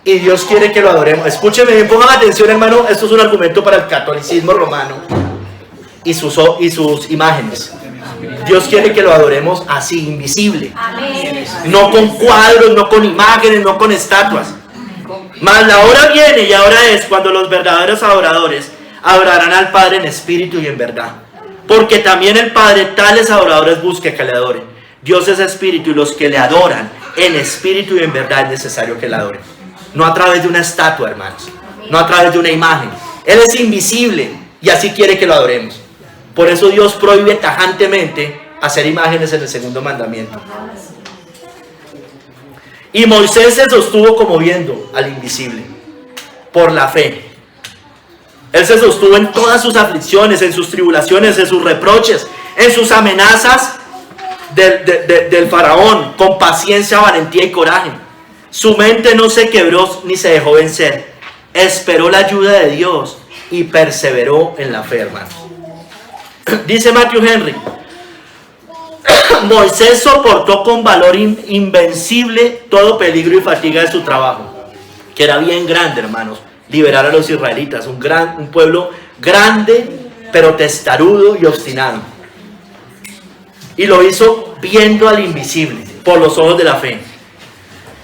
y Dios quiere que lo adoremos. Escúcheme bien, pongan atención, hermano, esto es un argumento para el catolicismo romano y sus imágenes. Dios quiere que lo adoremos así, invisible. Amén. No con cuadros, no con imágenes, no con estatuas. Mas la hora viene y ahora es cuando los verdaderos adoradores adorarán al Padre en espíritu y en verdad. Porque también el Padre tales adoradores busca que le adoren. Dios es espíritu y los que le adoran en espíritu y en verdad es necesario que le adoren. No a través de una estatua, hermanos. No a través de una imagen. Él es invisible y así quiere que lo adoremos. Por eso Dios prohíbe tajantemente hacer imágenes en el segundo mandamiento. Y Moisés se sostuvo como viendo al invisible, por la fe. Él se sostuvo en todas sus aflicciones, en sus tribulaciones, en sus reproches, en sus amenazas del faraón, con paciencia, valentía y coraje. Su mente no se quebró ni se dejó vencer. Esperó la ayuda de Dios y perseveró en la fe, hermanos. Dice Matthew Henry, Moisés soportó con valor invencible todo peligro y fatiga de su trabajo, que era bien grande, hermanos, liberar a los israelitas, un pueblo grande, pero testarudo y obstinado. Y lo hizo viendo al invisible, por los ojos de la fe.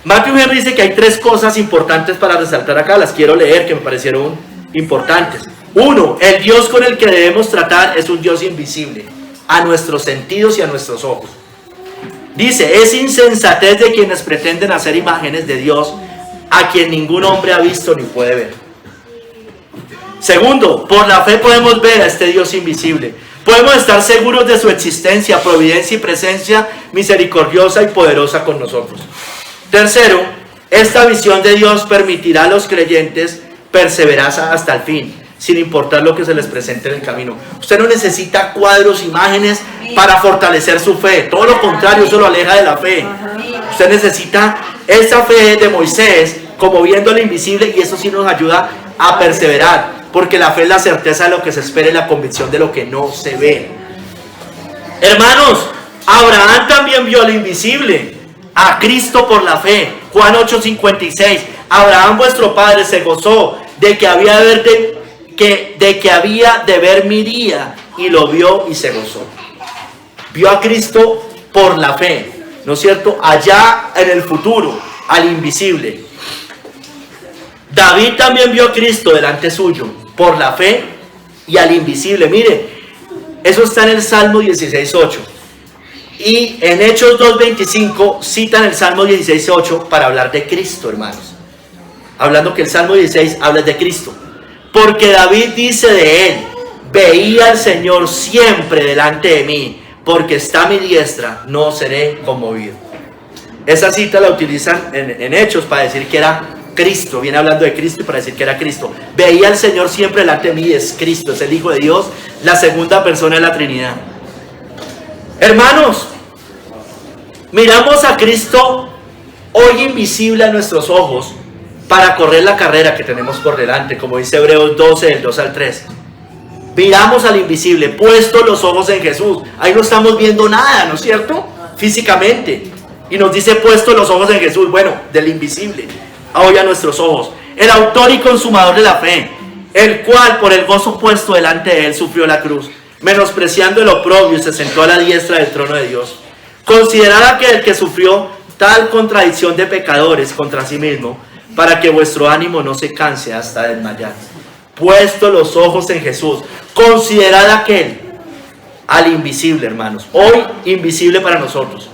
Matthew Henry dice que hay 3 cosas importantes para resaltar acá, las quiero leer, que me parecieron importantes. 1, el Dios con el que debemos tratar es un Dios invisible a nuestros sentidos y a nuestros ojos. Dice, es insensatez de quienes pretenden hacer imágenes de Dios a quien ningún hombre ha visto ni puede ver. 2, por la fe podemos ver a este Dios invisible. Podemos estar seguros de su existencia, providencia y presencia misericordiosa y poderosa con nosotros. 3, esta visión de Dios permitirá a los creyentes perseverar hasta el fin, sin importar lo que se les presente en el camino. Usted no necesita cuadros, imágenes para fortalecer su fe. Todo lo contrario, eso lo aleja de la fe. Usted necesita esa fe de Moisés como viendo lo invisible, y eso sí nos ayuda a perseverar, porque la fe es la certeza de lo que se espera y la convicción de lo que no se ve. Hermanos, Abraham también vio lo invisible, a Cristo por la fe. Juan 8:56. Abraham vuestro padre se gozó de que había de ver mi día, y lo vio y se gozó. Vio a Cristo por la fe, ¿no es cierto? Allá en el futuro, al invisible. David también vio a Cristo delante suyo, por la fe y al invisible. Mire, eso está en el Salmo 16:8. Y en Hechos 2:25 citan el Salmo 16:8 para hablar de Cristo, hermanos. Hablando que el Salmo 16 habla de Cristo. Porque David dice de él: veía al Señor siempre delante de mí, porque está a mi diestra, no seré conmovido. Esa cita la utilizan en Hechos para decir que era Cristo. Viene hablando de Cristo y para decir que era Cristo. Veía al Señor siempre delante de mí, es Cristo, es el Hijo de Dios, la segunda persona de la Trinidad. Hermanos, miramos a Cristo hoy invisible a nuestros ojos para correr la carrera que tenemos por delante, como dice Hebreos 12, del 2 al 3. Miramos al invisible, puestos los ojos en Jesús. Ahí no estamos viendo nada, ¿no es cierto? Físicamente. Y nos dice puestos los ojos en Jesús, bueno, del invisible, hoy a nuestros ojos. El autor y consumador de la fe, el cual por el gozo puesto delante de él sufrió la cruz, menospreciando el oprobio, y se sentó a la diestra del trono de Dios. Considerad aquel que sufrió tal contradicción de pecadores contra sí mismo, para que vuestro ánimo no se canse hasta desmayar. Puesto los ojos en Jesús, considerad aquel, al invisible, hermanos, hoy invisible para nosotros.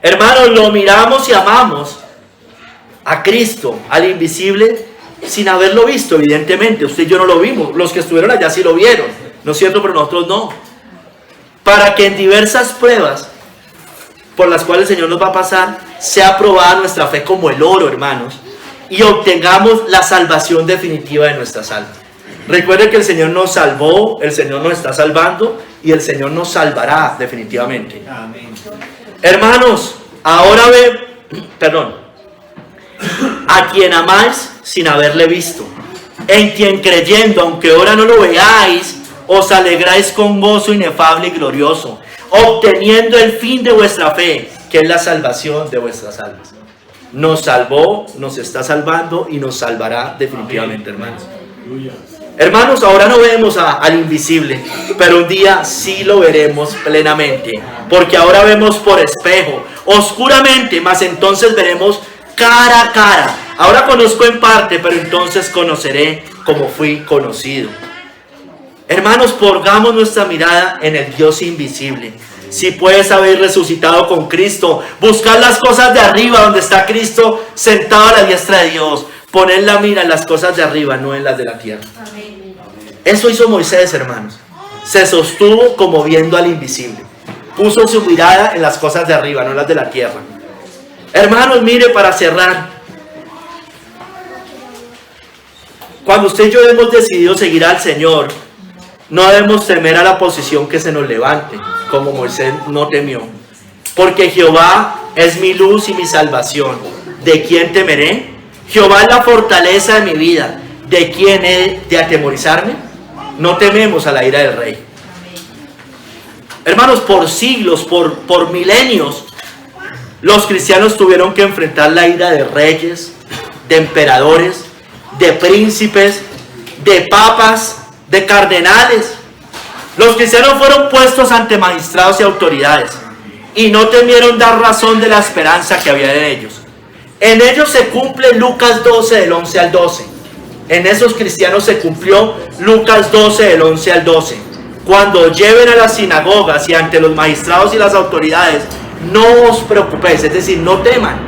Hermanos, lo miramos y amamos a Cristo, al invisible, sin haberlo visto, evidentemente. Usted y yo no lo vimos, los que estuvieron allá sí lo vieron, ¿no es cierto? Pero nosotros no. Para que en diversas pruebas por las cuales el Señor nos va a pasar, sea probada nuestra fe como el oro, hermanos, y obtengamos la salvación definitiva de nuestras almas. Recuerden que el Señor nos salvó, el Señor nos está salvando, y el Señor nos salvará definitivamente. Amén. Hermanos, ahora a quien amáis sin haberle visto, en quien creyendo, aunque ahora no lo veáis, os alegráis con gozo inefable y glorioso, obteniendo el fin de vuestra fe, que es la salvación de vuestras almas. Nos salvó, nos está salvando y nos salvará definitivamente, hermanos. Hermanos, ahora no vemos al invisible, pero un día sí lo veremos plenamente, porque ahora vemos por espejo, oscuramente, mas entonces veremos cara a cara. Ahora conozco en parte, pero entonces conoceré como fui conocido. Hermanos, pongamos nuestra mirada en el Dios invisible. Si puedes haber resucitado con Cristo, buscar las cosas de arriba donde está Cristo sentado a la diestra de Dios. Poner la mira en las cosas de arriba, no en las de la tierra. Amén. Eso hizo Moisés, hermanos. Se sostuvo como viendo al invisible. Puso su mirada en las cosas de arriba, no en las de la tierra. Hermanos, mire, para cerrar. Cuando usted y yo hemos decidido seguir al Señor, no debemos temer a la posición que se nos levante, como Moisés no temió. Porque Jehová es mi luz y mi salvación. ¿De quién temeré? Jehová es la fortaleza de mi vida. ¿De quién he de atemorizarme? No tememos a la ira del rey. Hermanos, por siglos, por milenios, los cristianos tuvieron que enfrentar la ira de reyes, de emperadores, de príncipes, de papas, de cardenales. Los cristianos fueron puestos ante magistrados y autoridades y no temieron dar razón de la esperanza que había en ellos. En ellos se cumple Lucas 12 del 11 al 12. En esos cristianos se cumplió Lucas 12 del 11 al 12. Cuando lleven a las sinagogas y ante los magistrados y las autoridades, no os preocupéis, es decir, no teman.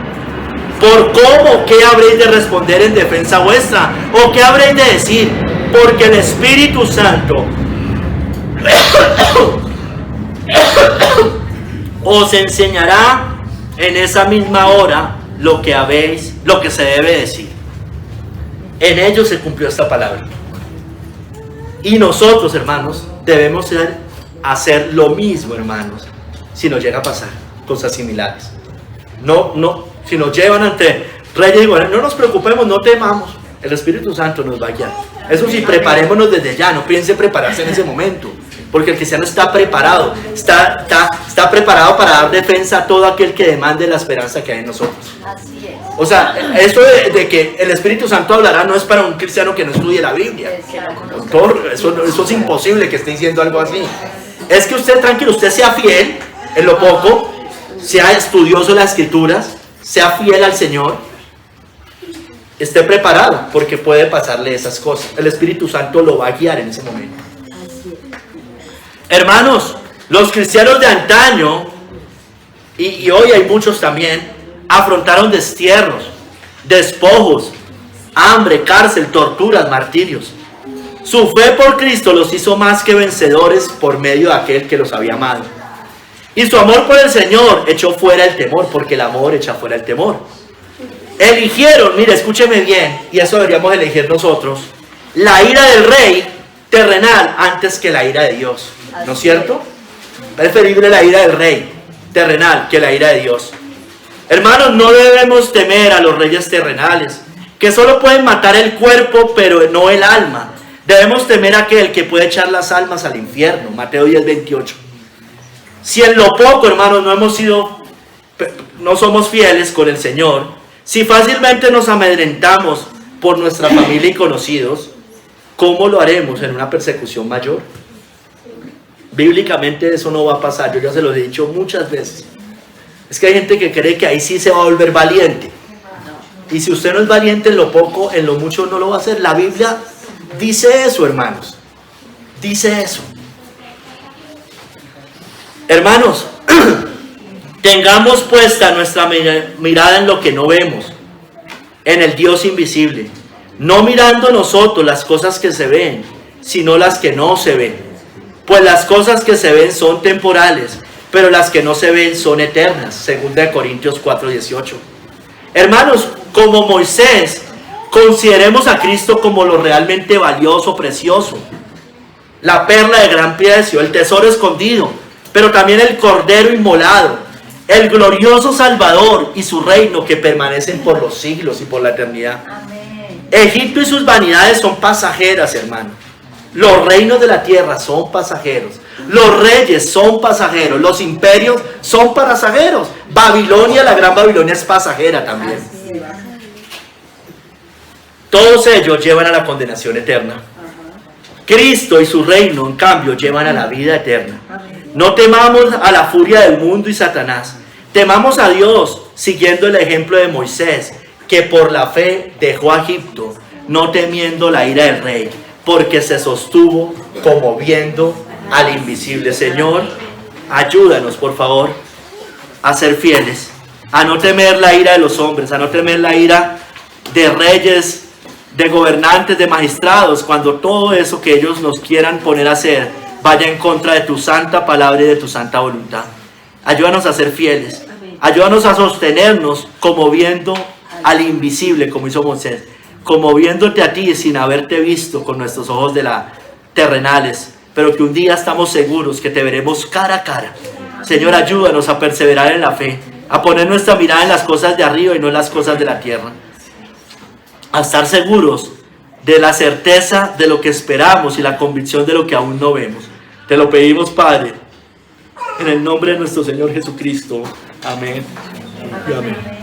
¿Por cómo? ¿Qué habréis de responder en defensa vuestra? ¿O qué habréis de decir? Porque el Espíritu Santo os enseñará en esa misma hora lo que se debe decir. En ellos se cumplió esta palabra. Y nosotros, hermanos, debemos hacer lo mismo, hermanos, si nos llega a pasar cosas similares. Si nos llevan ante Reyes y gobernantes, no nos preocupemos, no temamos. El Espíritu Santo nos va a guiar. Eso sí, preparémonos desde ya, no piense prepararse en ese momento. Porque el cristiano está preparado, está preparado para dar defensa a todo aquel que demande la esperanza que hay en nosotros. Así es. O sea, esto de que el Espíritu Santo hablará no es para un cristiano que no estudie la Biblia. Doctor, eso es imposible que esté diciendo algo así. Es que usted, tranquilo, usted sea fiel en lo poco, sea estudioso de las Escrituras, sea fiel al Señor, esté preparado, porque puede pasarle esas cosas. El Espíritu Santo lo va a guiar en ese momento. Hermanos, los cristianos de antaño, y hoy hay muchos también, afrontaron destierros, despojos, hambre, cárcel, torturas, martirios. Su fe por Cristo los hizo más que vencedores por medio de aquel que los había amado. Y su amor por el Señor echó fuera el temor, porque el amor echa fuera el temor. Eligieron, mire, escúcheme bien, y eso deberíamos elegir nosotros, la ira del rey terrenal antes que la ira de Dios. ¿No es cierto? Preferible la ira del rey terrenal que la ira de Dios. Hermanos, no debemos temer a los reyes terrenales, que solo pueden matar el cuerpo, pero no el alma. Debemos temer a aquel que puede echar las almas al infierno. Mateo 10:28. Si en lo poco, hermanos, no somos fieles con el Señor, si fácilmente nos amedrentamos por nuestra familia y conocidos, ¿cómo lo haremos en una persecución mayor? Bíblicamente eso no va a pasar, yo ya se lo he dicho muchas veces. Es que hay gente que cree que ahí sí se va a volver valiente. Y si usted no es valiente en lo poco, en lo mucho no lo va a hacer. La Biblia dice eso, hermanos. Dice eso. Hermanos, tengamos puesta nuestra mirada en lo que no vemos, en el Dios invisible. No mirando nosotros las cosas que se ven, sino las que no se ven. Pues las cosas que se ven son temporales, pero las que no se ven son eternas. 2 Corintios 4:18. Hermanos, como Moisés, consideremos a Cristo como lo realmente valioso, precioso. La perla de gran precio, el tesoro escondido, pero también el cordero inmolado, el glorioso Salvador y su reino que permanecen por los siglos y por la eternidad. Amén. Egipto y sus vanidades son pasajeras, hermano. Los reinos de la tierra son pasajeros. Los reyes son pasajeros. Los imperios son pasajeros. Babilonia, la gran Babilonia, es pasajera también. Todos ellos llevan a la condenación eterna. Cristo y su reino, en cambio, llevan a la vida eterna. No temamos a la furia del mundo y Satanás. Temamos a Dios, siguiendo el ejemplo de Moisés, que por la fe dejó a Egipto, no temiendo la ira del rey, porque se sostuvo como viendo al invisible. Señor, ayúdanos, por favor, a ser fieles, a no temer la ira de los hombres, a no temer la ira de reyes, de gobernantes, de magistrados, cuando todo eso que ellos nos quieran poner a hacer vaya en contra de tu santa palabra y de tu santa voluntad. Ayúdanos a ser fieles, ayúdanos a sostenernos como viendo al invisible, como hizo Moisés, como viéndote a ti sin haberte visto con nuestros ojos terrenales, pero que un día estamos seguros que te veremos cara a cara. Señor, ayúdanos a perseverar en la fe, a poner nuestra mirada en las cosas de arriba y no en las cosas de la tierra, a estar seguros de la certeza de lo que esperamos y la convicción de lo que aún no vemos. Te lo pedimos, Padre, en el nombre de nuestro Señor Jesucristo. Amén y amén.